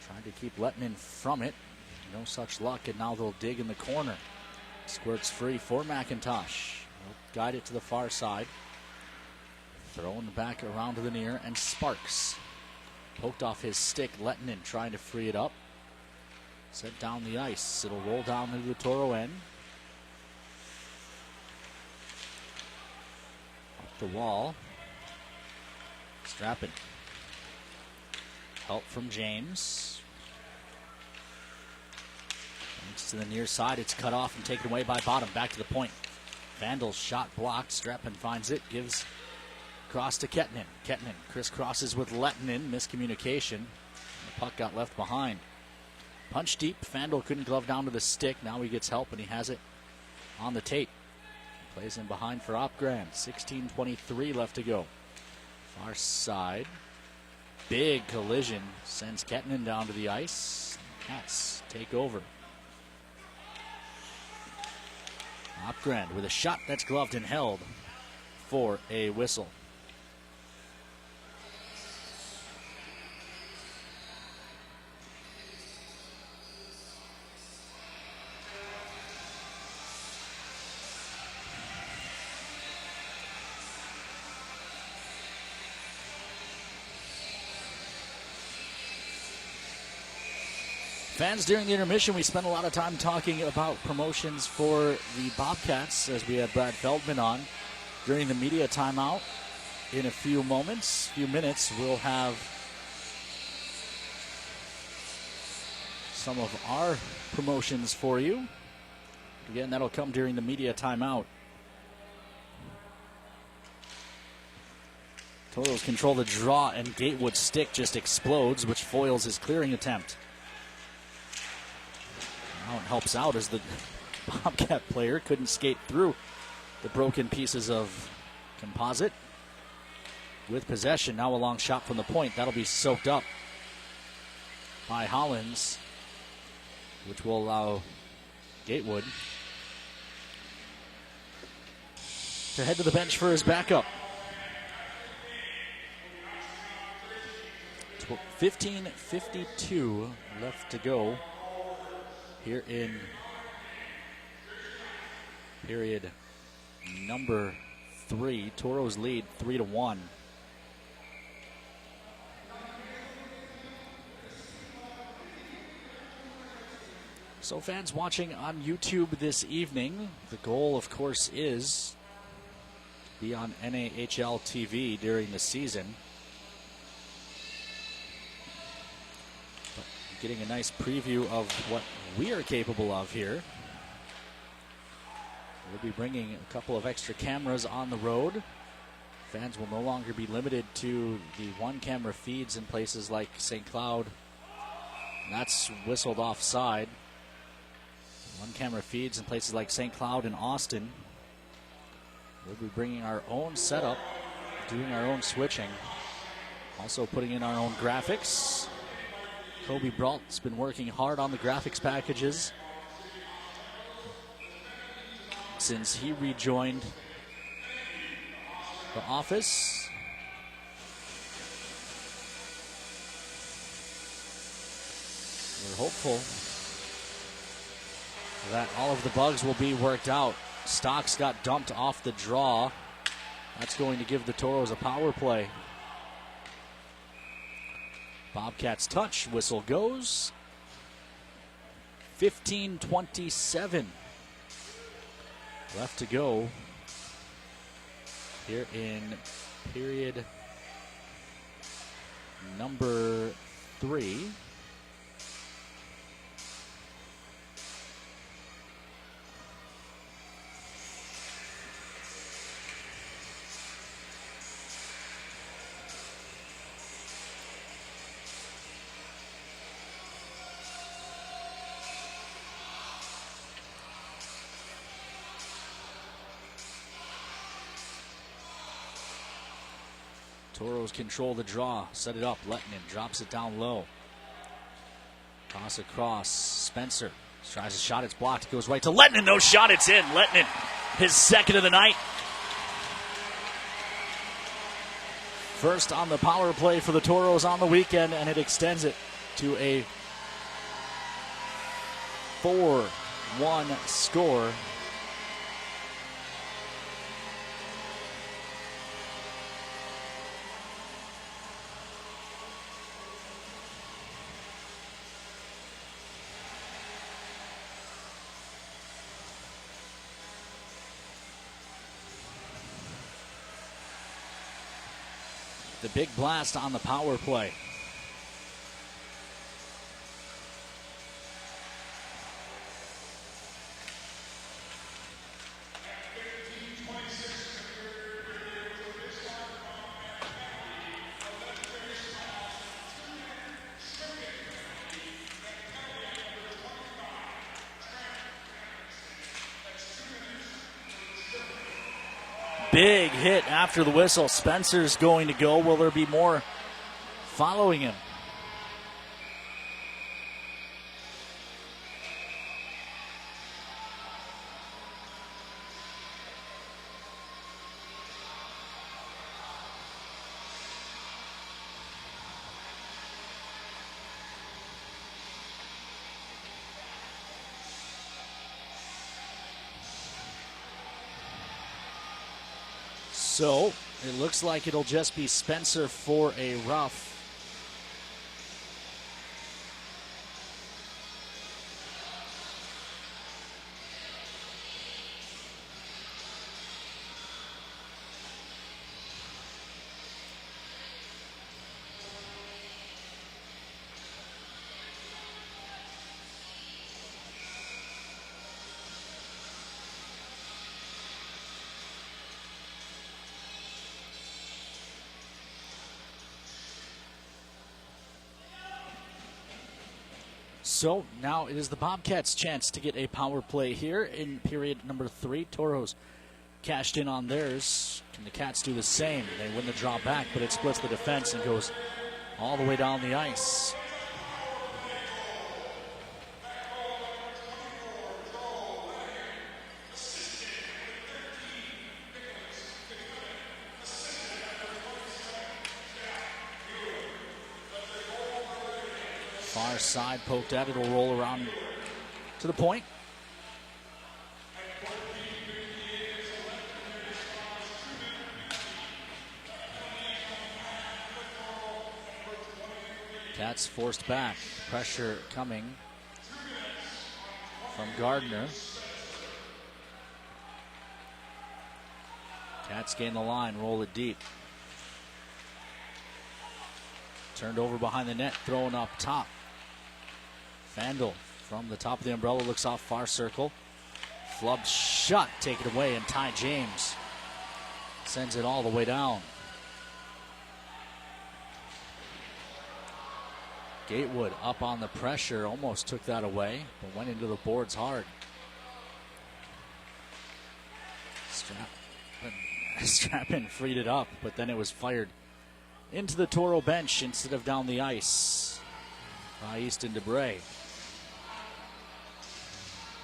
trying to keep Lettinen from it. No such luck, and now they'll dig in the corner. Squirts free for McIntosh. They'll guide it to the far side. Thrown back around to the near, and Sparks poked off his stick. Lettinen trying to free it up. Set down the ice. It'll roll down into the Toro end. Up the wall. Strappin. Help from James. It's to the near side. It's cut off and taken away by Bottom. Back to the point. Vandal's shot blocked. Strappin finds it. Gives Cross to Kettinen. Kettinen crisscrosses with Lettinen. Miscommunication. The puck got left behind. Punch deep. Fandel couldn't glove down to the stick. Now he gets help, and he has it on the tape. Plays in behind for Opgrand. 16:23 left to go. Far side. Big collision. Sends Kettinen down to the ice. Cats take over. Opgrand with a shot that's gloved and held for a whistle. Fans, during the intermission, we spent a lot of time talking about promotions for the Bobcats as we had Brad Feldman on. During the media timeout, in a few minutes, we'll have some of our promotions for you. Again, that'll come during the media timeout. Toros control the draw, and Gatewood's stick just explodes, which foils his clearing attempt. Now it helps out as the Bobcat player couldn't skate through the broken pieces of composite. With possession, now a long shot from the point. That'll be soaked up by Hollins, which will allow Gatewood to head to the bench for his backup. 15:52 left to go here in period number 3. Toros lead 3-1. So fans watching on YouTube this evening, the goal, of course, is to be on NAHL TV during the season. But getting a nice preview of what we are capable of here. We'll be bringing a couple of extra cameras on the road. Fans will no longer be limited to the one-camera feeds in places like St. Cloud. And that's whistled offside. One-camera feeds in places like St. Cloud and Austin. We'll be bringing our own setup, doing our own switching. Also putting in our own graphics. Kobe Brault's been working hard on the graphics packages since he rejoined the office. We're hopeful that all of the bugs will be worked out. Stocks got dumped off the draw. That's going to give the Toros a power play. Bobcats touch, whistle goes. 15:27 left to go here in period number 3. Toros control the draw, set it up. Lettinen drops it down low. Toss across. Spencer tries a shot. It's blocked. It goes right to Lettinen. No shot. It's in. Lettinen, his second of the night. First on the power play for the Toros on the weekend, and it extends it to a 4-1 score. The big blast on the power play. big hit after the whistle. Spencer's going to go. Will there be more following him? So it looks like it'll just be Spencer for a rough. So now it is the Bobcats' chance to get a power play here in period number 3. Toros cashed in on theirs. Can the Cats do the same? They win the draw back, but it splits the defense and goes all the way down the ice. Far side poked at, it'll roll around to the point. Cats forced back, pressure coming from Gardner. Cats gain the line, roll it deep. Turned over behind the net, thrown up top. Vandal from the top of the umbrella looks off far circle. Flubbed shot, take it away, and Ty James sends it all the way down. Gatewood up on the pressure, almost took that away, but went into the boards hard. Strappin freed it up, but then it was fired into the Toro bench instead of down the ice by Easton DeBray.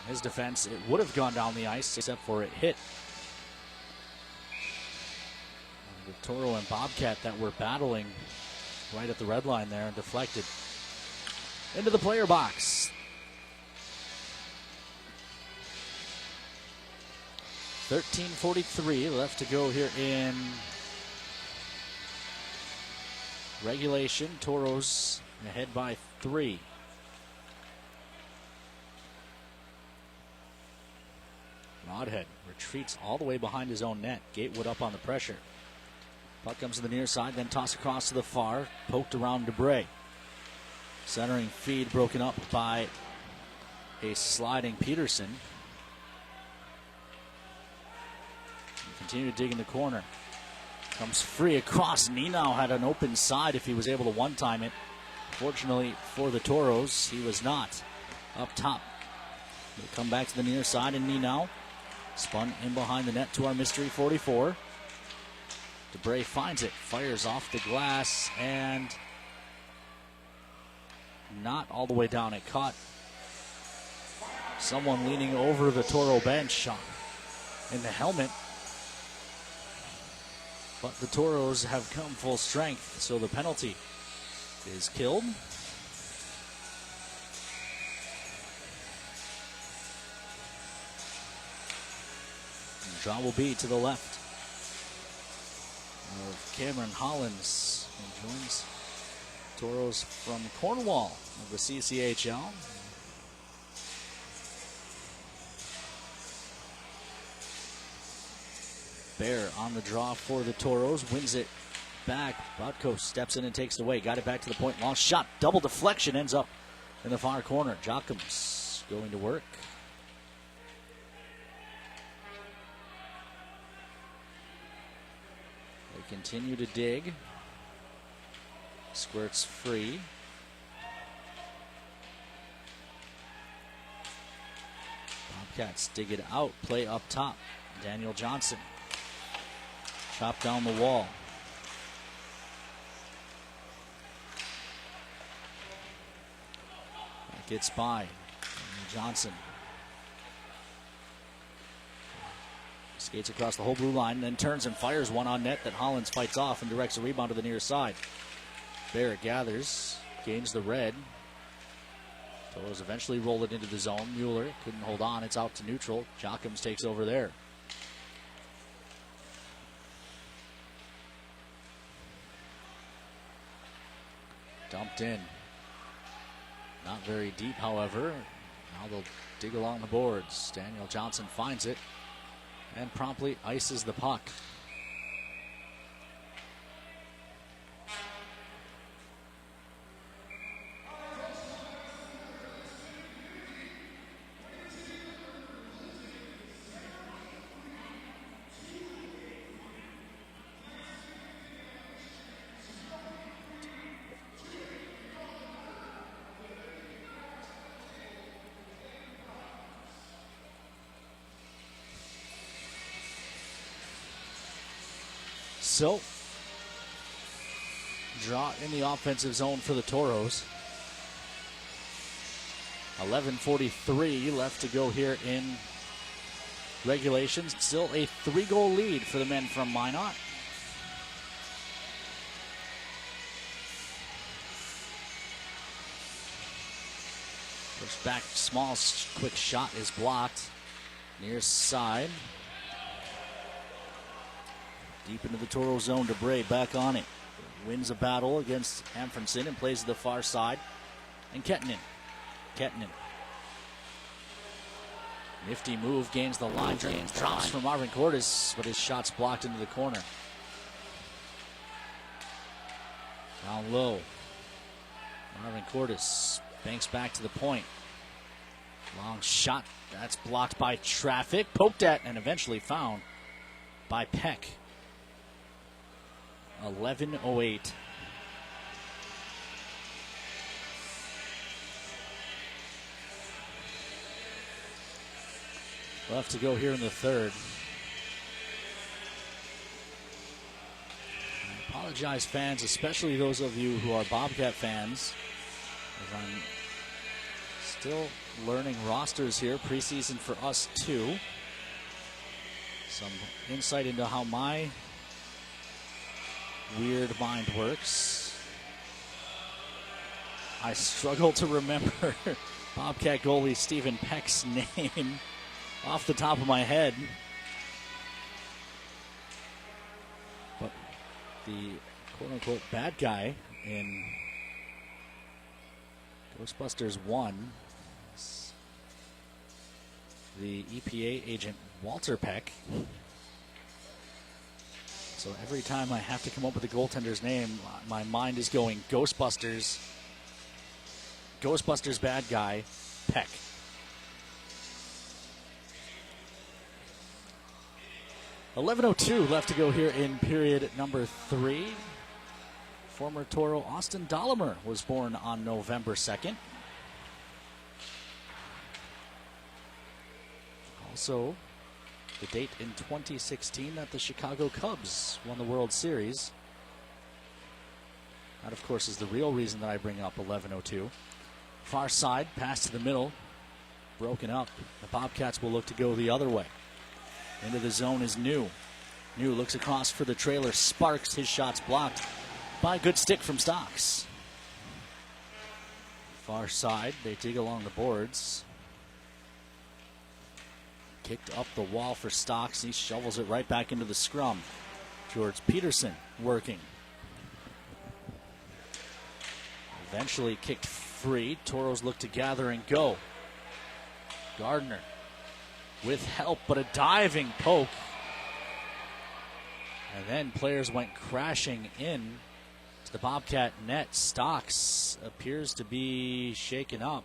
His defense, it would have gone down the ice, except for it hit the Toro and Bobcat that were battling right at the red line there and deflected into the player box. .43 left to go here in regulation. Toros ahead by 3. Rodhead retreats all the way behind his own net. Gatewood up on the pressure. Puck comes to the near side, then toss across to the far. Poked around DeBray. Centering feed broken up by a sliding Peterson. Continue to dig in the corner. Comes free across. Ninau had an open side if he was able to one-time it. Fortunately for the Toros, he was not. Up top. We'll come back to the near side, and Ninau spun in behind the net to our mystery 44. DeBray finds it, fires off the glass, and not all the way down. It caught someone leaning over the Toro bench in the helmet. But the Toros have come full strength, so the penalty is killed. And the draw will be to the left of Cameron Hollins, who joins Toros from Cornwall of the CCHL. Bear on the draw for the Toros, wins it back. Butko steps in and takes it away. Got it back to the point. Long shot, double deflection, ends up in the far corner. Jockham's going to work. They continue to dig. Squirts free. Bobcats dig it out. Play up top. Daniel Johnson Chop down the wall. That gets by. Johnson skates across the whole blue line, then turns and fires one on net that Hollins fights off and directs a rebound to the near side. Barrett gathers, gains the red. Toros eventually roll it into the zone. Mueller couldn't hold on. It's out to neutral. Jochums takes over there. Dumped in. Not very deep, however. Now they'll dig along the boards. Daniel Johnson finds it and promptly ices the puck. So, draw in the offensive zone for the Toros. 11:43 left to go here in regulation. Still a 3-goal lead for the men from Minot. Pushed back, small, quick shot is blocked. Near side. Deep into the Toro zone, DeBray back on it. Wins a battle against Amfredson and plays to the far side. And Kettinen. Nifty move, gains the line, drops from Marvin Cordes, but his shot's blocked into the corner. Down low. Marvin Cordes banks back to the point. Long shot, that's blocked by traffic. Poked at and eventually found by Peck. 11:08. Left to go here in the third. I apologize, fans, especially those of you who are Bobcat fans, as I'm still learning rosters here, preseason for us too. Some insight into how my weird mind works. I struggle to remember Bobcat goalie Stephen Peck's name off the top of my head. But the quote-unquote bad guy in Ghostbusters 1 is the EPA agent Walter Peck. So every time I have to come up with a goaltender's name, my mind is going Ghostbusters. Ghostbusters bad guy, Peck. $11:02 left to go here in period number 3. Former Toro Austin Dollimer was born on November 2nd. Also, the date in 2016 that the Chicago Cubs won the World Series. That, of course, is the real reason that I bring up 11:02. Far side, pass to the middle, broken up. The Bobcats will look to go the other way. Into the zone is New. New looks across for the trailer. Sparks, his shot's blocked by a good stick from Stocks. Far side, they dig along the boards. Kicked up the wall for Stocks. He shovels it right back into the scrum. George Peterson working. Eventually kicked free. Toros look to gather and go. Gardner with help, but a diving poke. And then players went crashing in to the Bobcat net. Stocks appears to be shaken up.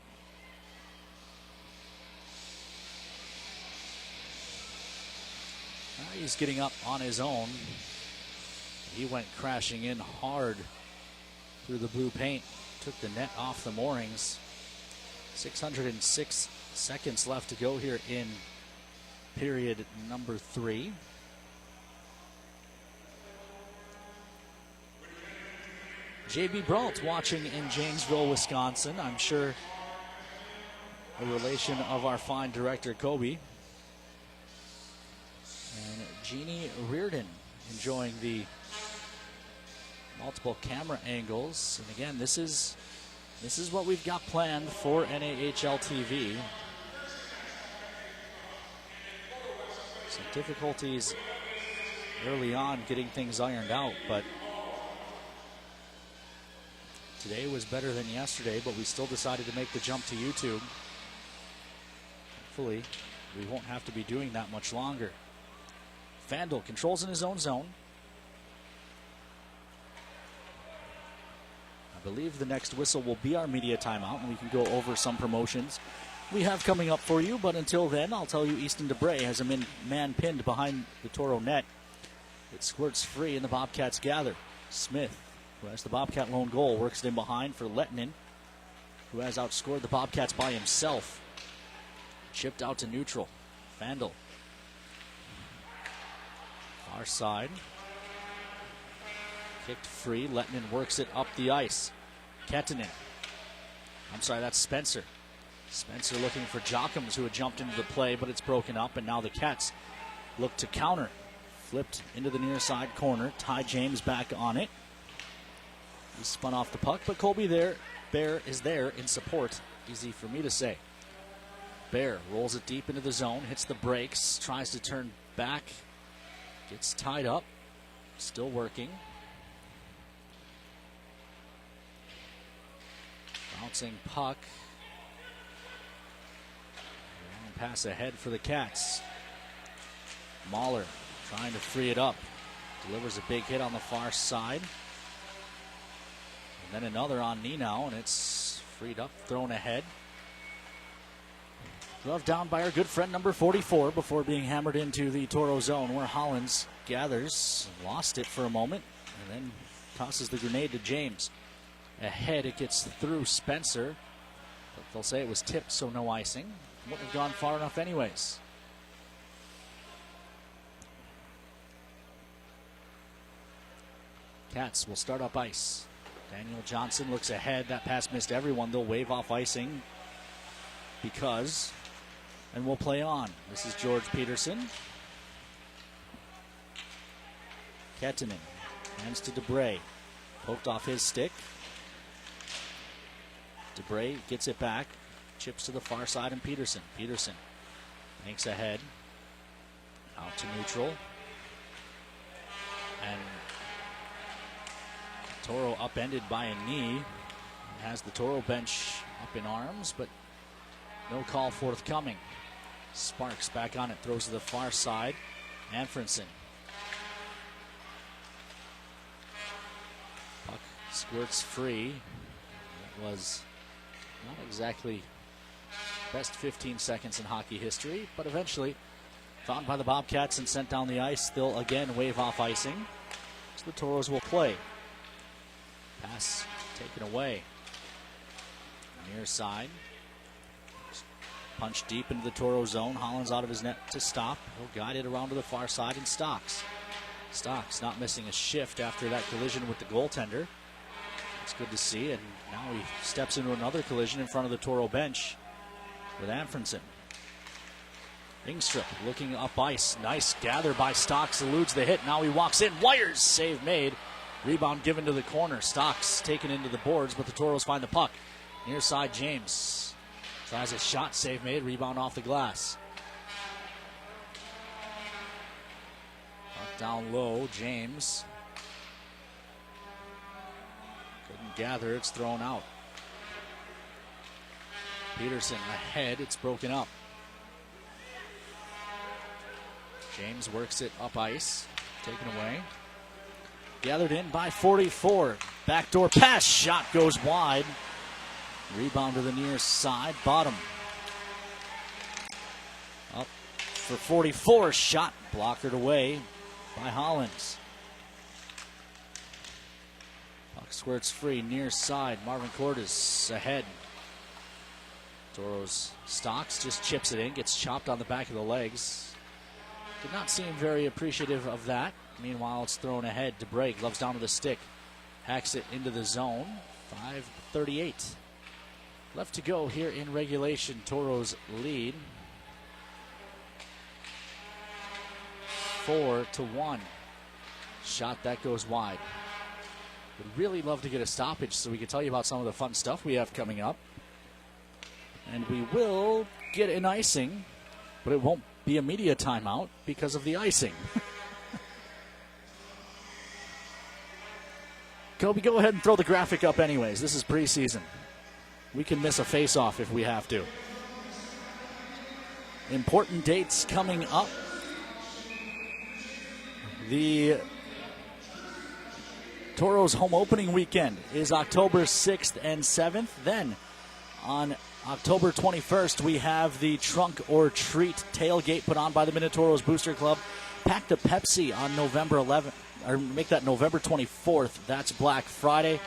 He's getting up on his own. He went crashing in hard through the blue paint. Took the net off the moorings. 606 seconds left to go here in period number 3. J.B. Brault watching in Janesville, Wisconsin. I'm sure a relation of our fine director, Kobe. And Jeannie Reardon enjoying the multiple camera angles. And again, this is what we've got planned for NAHL TV. Some difficulties early on getting things ironed out, but today was better than yesterday, but we still decided to make the jump to YouTube. Hopefully, we won't have to be doing that much longer. Fandel controls in his own zone. I believe the next whistle will be our media timeout, and we can go over some promotions we have coming up for you. But until then, I'll tell you Easton DeBray has a man pinned behind the Toro net. It squirts free, and the Bobcats gather. Smith, who has the Bobcat lone goal, works it in behind for Lettinen, who has outscored the Bobcats by himself. Chipped out to neutral. Fandel. Far side. Kicked free. Lettinen works it up the ice. Kettinen. I'm sorry, that's Spencer. Spencer looking for Jockums, who had jumped into the play, but it's broken up, and now the Cats look to counter. Flipped into the near side corner. Ty James back on it. He spun off the puck, but Colby Bear is there in support. Easy for me to say. Bear rolls it deep into the zone, hits the brakes, tries to turn back, gets tied up, still working. Bouncing puck. Long pass ahead for the Cats. Mahler trying to free it up. Delivers a big hit on the far side. And then another on Ninow, and it's freed up, thrown ahead. Glove down by our good friend number 44 before being hammered into the Toro zone, where Hollins gathers, lost it for a moment, and then tosses the grenade to James. Ahead, it gets through Spencer, but they'll say it was tipped, so no icing. Wouldn't have gone far enough anyways. Cats will start up ice. Daniel Johnson looks ahead. That pass missed everyone. They'll wave off icing because, and we'll play on. This is George Peterson. Kettinen hands to DeBray. Poked off his stick. DeBray gets it back. Chips to the far side, and Peterson. Peterson banks ahead. Out to neutral. And Toro upended by a knee. Has the Toro bench up in arms, but no call forthcoming. Sparks back on it, throws to the far side. Anfernson. Puck squirts free. That was not exactly best 15 seconds in hockey history, but eventually found by the Bobcats and sent down the ice. They'll again wave off icing, so the Toros will play. Pass taken away. Near side. Punch deep into the Toro zone. Hollins out of his net to stop. He'll guide it around to the far side, and Stocks. Stocks not missing a shift after that collision with the goaltender. It's good to see, and now he steps into another collision in front of the Toro bench with Anfernson. Ingstrup looking up ice. Nice gather by Stocks, eludes the hit. Now he walks in, wires, save made. Rebound given to the corner. Stocks taken into the boards, but the Toros find the puck. Near side, James tries a shot, save made, rebound off the glass. Puck down low, James couldn't gather, it's thrown out. Peterson ahead, it's broken up. James works it up ice, taken away. Gathered in by 44. Backdoor pass, shot goes wide. Rebound to the near side, bottom. Up for 44, shot blockered away by Hollins. Puck squirts free, near side. Marvin Cordes ahead. Toro's Stocks just chips it in, gets chopped on the back of the legs. Did not seem very appreciative of that. Meanwhile, it's thrown ahead. DeBray, gloves down to the stick. Hacks it into the zone. 5:38 left to go here in regulation. Toros lead 4-1. Shot that goes wide. Would really love to get a stoppage so we can tell you about some of the fun stuff we have coming up. And we will get an icing, but it won't be a media timeout because of the icing. Kobe, go ahead and throw the graphic up anyways. This is preseason. We can miss a face-off if we have to. Important dates coming up. The Toros home opening weekend is October 6th and 7th. Then on October 21st, we have the Trunk or Treat tailgate put on by the Minotauros Booster Club. Pack the Pepsi on November 11th, or make that November 24th. That's Black Friday.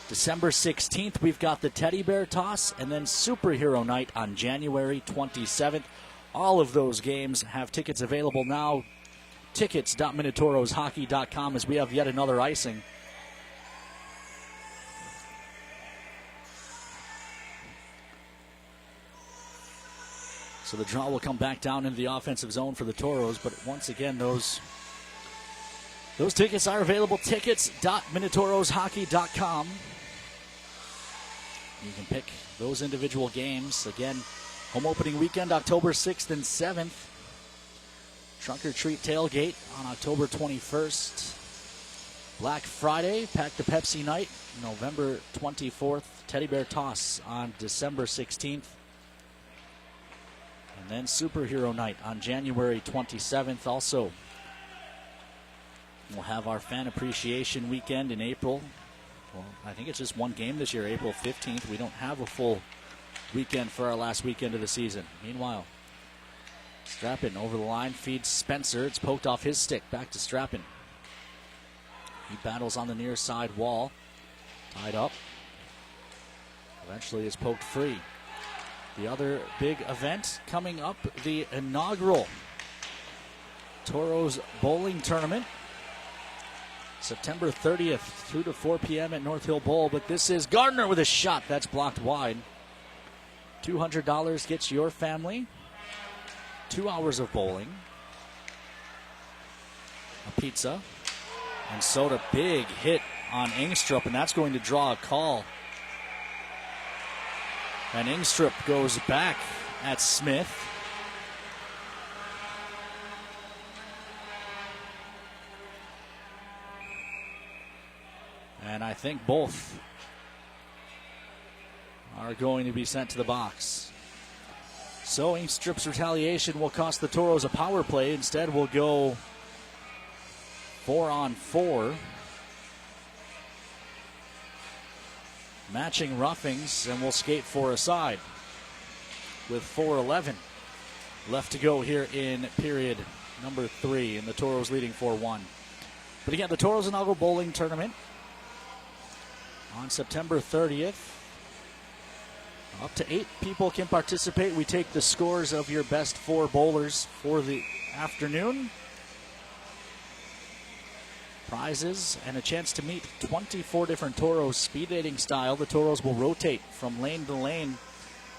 December 16th, we've got the Teddy Bear Toss, and then Superhero Night on January 27th. All of those games have tickets available now. Tickets.minotauroshockey.com as we have yet another icing. So the draw will come back down into the offensive zone for the Toros, but once again, those tickets are available. Tickets.minotauroshockey.com. You can pick those individual games. Again, home opening weekend, October 6th and 7th. Trunk or Treat tailgate on October 21st. Black Friday, Pack the Pepsi night, November 24th. Teddy Bear Toss on December 16th. And then Superhero Night on January 27th. Also, we'll have our Fan Appreciation Weekend in April. Well, I think it's just one game this year, April 15th. We don't have a full weekend for our last weekend of the season. Meanwhile, Strappin over the line, feeds Spencer. It's poked off his stick, back to Strappin. He battles on the near side wall. Tied up. Eventually is poked free. The other big event coming up, the inaugural Toros Bowling Tournament. September 30th through to 4 p.m. at North Hill Bowl. But this is Gardner with a shot. That's blocked wide. $200 gets your family 2 hours of bowling, a pizza, and soda. Big hit on Ingstrup, and that's going to draw a call. And Ingstrup goes back at Smith. And I think both are going to be sent to the box. So Ingstrup's retaliation will cost the Toros a power play. Instead, we'll go 4-on-4. Matching roughings, and we'll skate for a side with 4:11 left to go here in period number 3, and the Toros leading 4-1. But again, the Toros inaugural bowling tournament on September 30th. Up to 8 people can participate. We take the scores of your best 4 bowlers for the afternoon. Prizes and a chance to meet 24 different Toros speed dating style. The Toros will rotate from lane to lane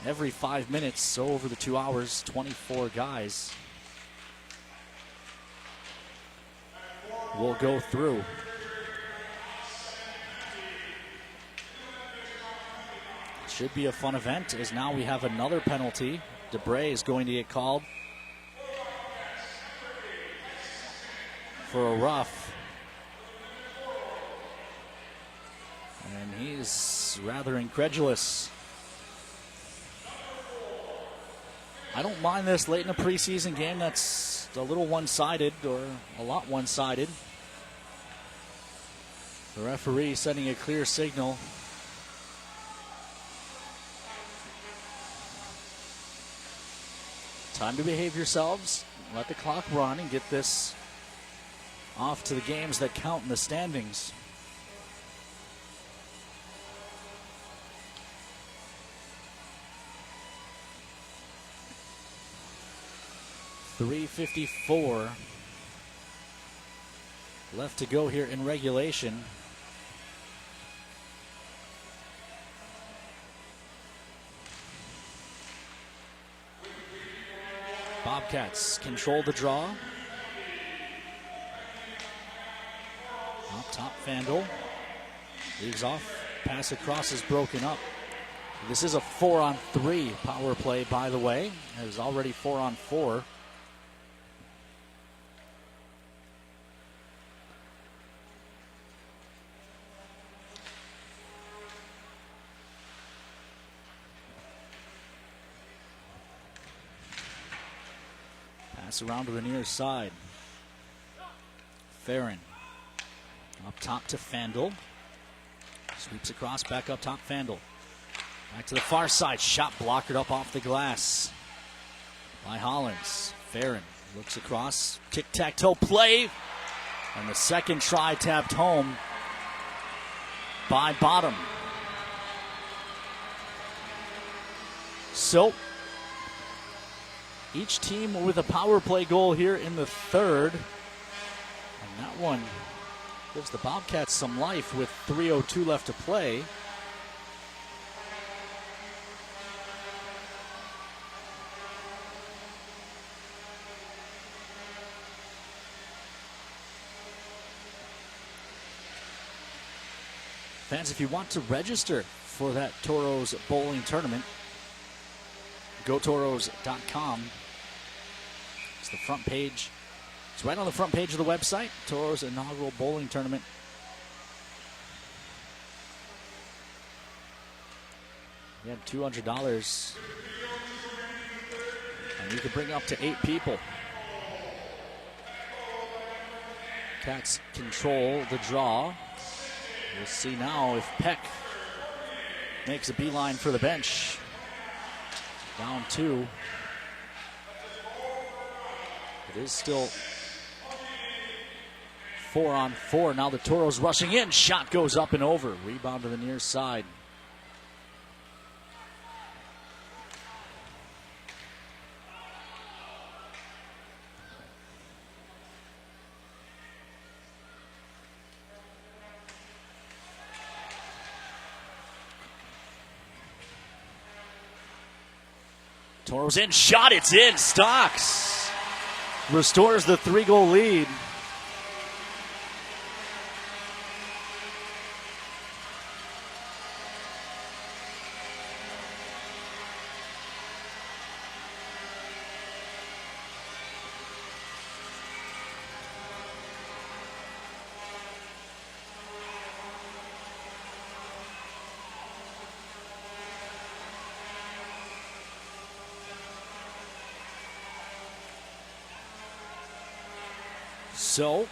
every 5 minutes. So over the 2 hours, 24 guys will go through. Should be a fun event, as now we have another penalty. DeBray is going to get called for a rough. And he's rather incredulous. I don't mind this late in a preseason game that's a little one-sided, or a lot one-sided. The referee sending a clear signal. Time to behave yourselves. Let the clock run and get this off to the games that count in the standings. .354 left to go here in regulation. Bobcats control the draw. Up top, Fandle. Leaves off. Pass across is broken up. This is a 4-on-3 power play, by the way. It is already 4-on-4. Pass around to the near side. Farron. Up top to Fandle. Sweeps across, back up top, Fandle. Back to the far side. Shot blocked up off the glass by Hollins. Farron looks across. Tic-tac-toe play. And the second try tapped home by Bottom. So, each team with a power play goal here in the third. And that one gives the Bobcats some life with 3:02 left to play. Fans, if you want to register for that Toros bowling tournament, GoToros.com. It's the front page. It's right on the front page of the website. Toros inaugural bowling tournament. You have $200. And you can bring up to 8 people. Cats control the draw. We'll see now if Peck makes a beeline for the bench. Down 2. It is still 4-on-4. Now the Toros rushing in. Shot goes up and over. Rebound to the near side. Toros in, shot, it's in. Stocks restores the 3-goal lead. So,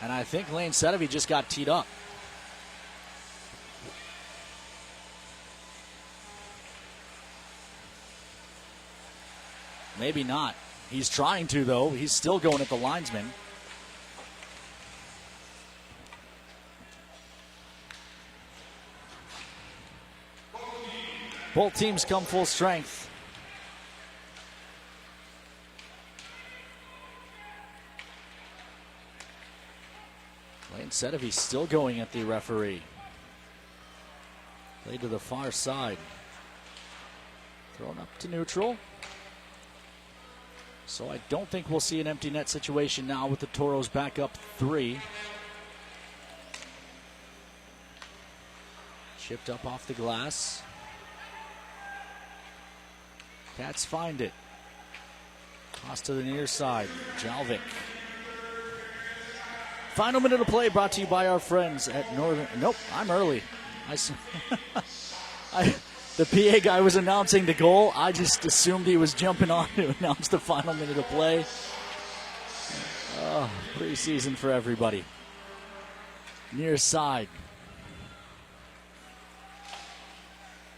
and I think Lane Sedevy just got teed up. Maybe not. He's trying to, though. He's still going at the linesman. Both teams come full strength. Lane Sedevy still going at the referee. Played to the far side. Thrown up to neutral. So I don't think we'll see an empty net situation now with the Toros back up 3. Chipped up off the glass. Cats find it. Toss to the near side. Jalvik. Final minute of play brought to you by our friends at Northern. Nope, I'm early. The PA guy was announcing the goal. I just assumed he was jumping on to announce the final minute of play. Preseason for everybody. Near side.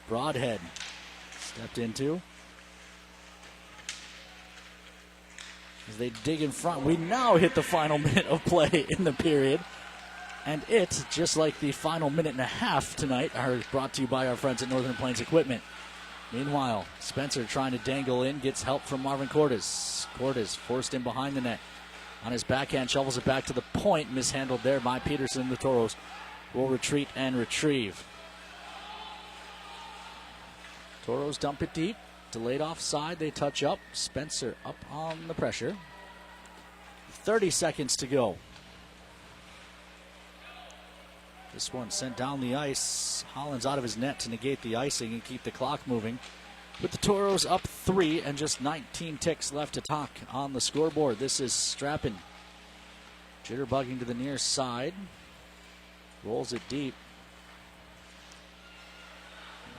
Broadhead stepped into. As they dig in front, we now hit the final minute of play in the period. And it, just like the final minute and a half tonight, are brought to you by our friends at Northern Plains Equipment. Meanwhile, Spencer trying to dangle in, gets help from Marvin Cordes. Cordes forced in behind the net. On his backhand, shovels it back to the point, mishandled there by Peterson. The Toros will retreat and retrieve. Toros dump it deep. Delayed offside. They touch up. Spencer up on the pressure. 30 seconds to go. This one sent down the ice. Hollins out of his net to negate the icing and keep the clock moving. With the Toros up 3 and just 19 ticks left to talk on the scoreboard. This is Strappin. Jitterbugging to the near side. Rolls it deep.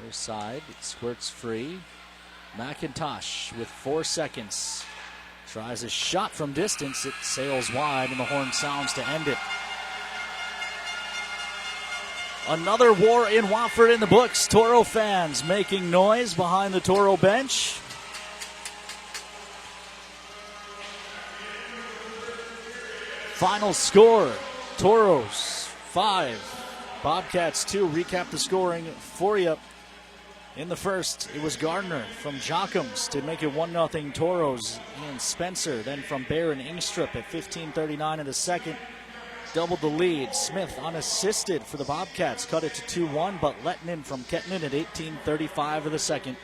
Near side. It squirts free. McIntosh with 4 seconds. Tries a shot from distance. It sails wide and the horn sounds to end it. Another war in Watford in the books. Toro fans making noise behind the Toro bench. Final score, Toros 5, Bobcats 2. Recap the scoring for you. In the first, it was Gardner from Jockums to make it 1-0 Toros and Spencer. Then from Bear and Ingstrup at 15:39 in the second. Doubled the lead. Smith unassisted for the Bobcats. Cut it to 2-1, but Lettinen from Kettinen at 18:35 of the second.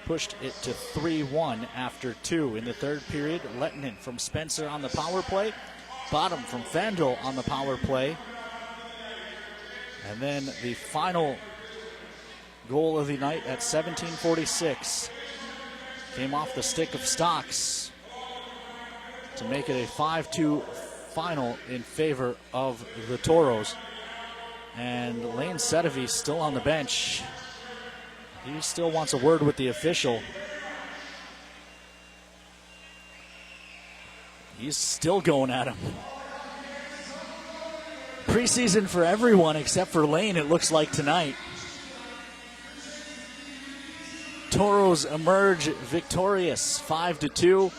Pushed it to 3-1 after 2. In the third period, Lettinen from Spencer on the power play. Bottom from Fandel on the power play. And then the final goal of the night at 17:46 came off the stick of Stocks to make it a 5-2 final in favor of the Toros. And Lane Sedevy still on the bench. He still wants a word with the official. He's still going at him. Preseason for everyone except for Lane, it looks like tonight. Toros emerge victorious 5-2.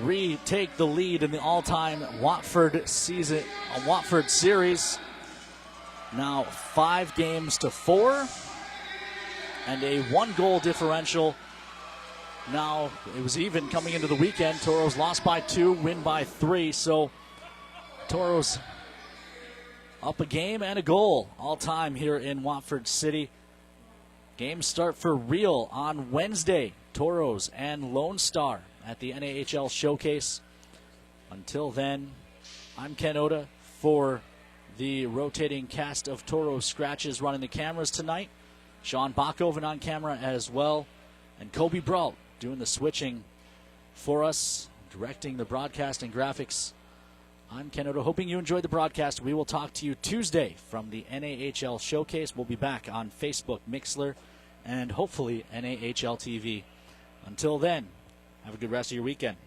Retake the lead in the all-time Watford series. Now 5-4 and a 1-goal differential. Now it was even coming into the weekend. Toros lost by 2, win by 3. So Toros up a game and a goal all-time here in Watford City. Games start for real on Wednesday. Toros and Lone Star at the NAHL Showcase. Until then, I'm Ken Oda for the rotating cast of Toro Scratches running the cameras tonight. Sean Bachhoven on camera as well. And Kobe Brault doing the switching for us, directing the broadcast and graphics. I'm Ken Oda, hoping you enjoyed the broadcast. We will talk to you Tuesday from the NAHL Showcase. We'll be back on Facebook, Mixler, and hopefully NAHL TV. Until then, have a good rest of your weekend.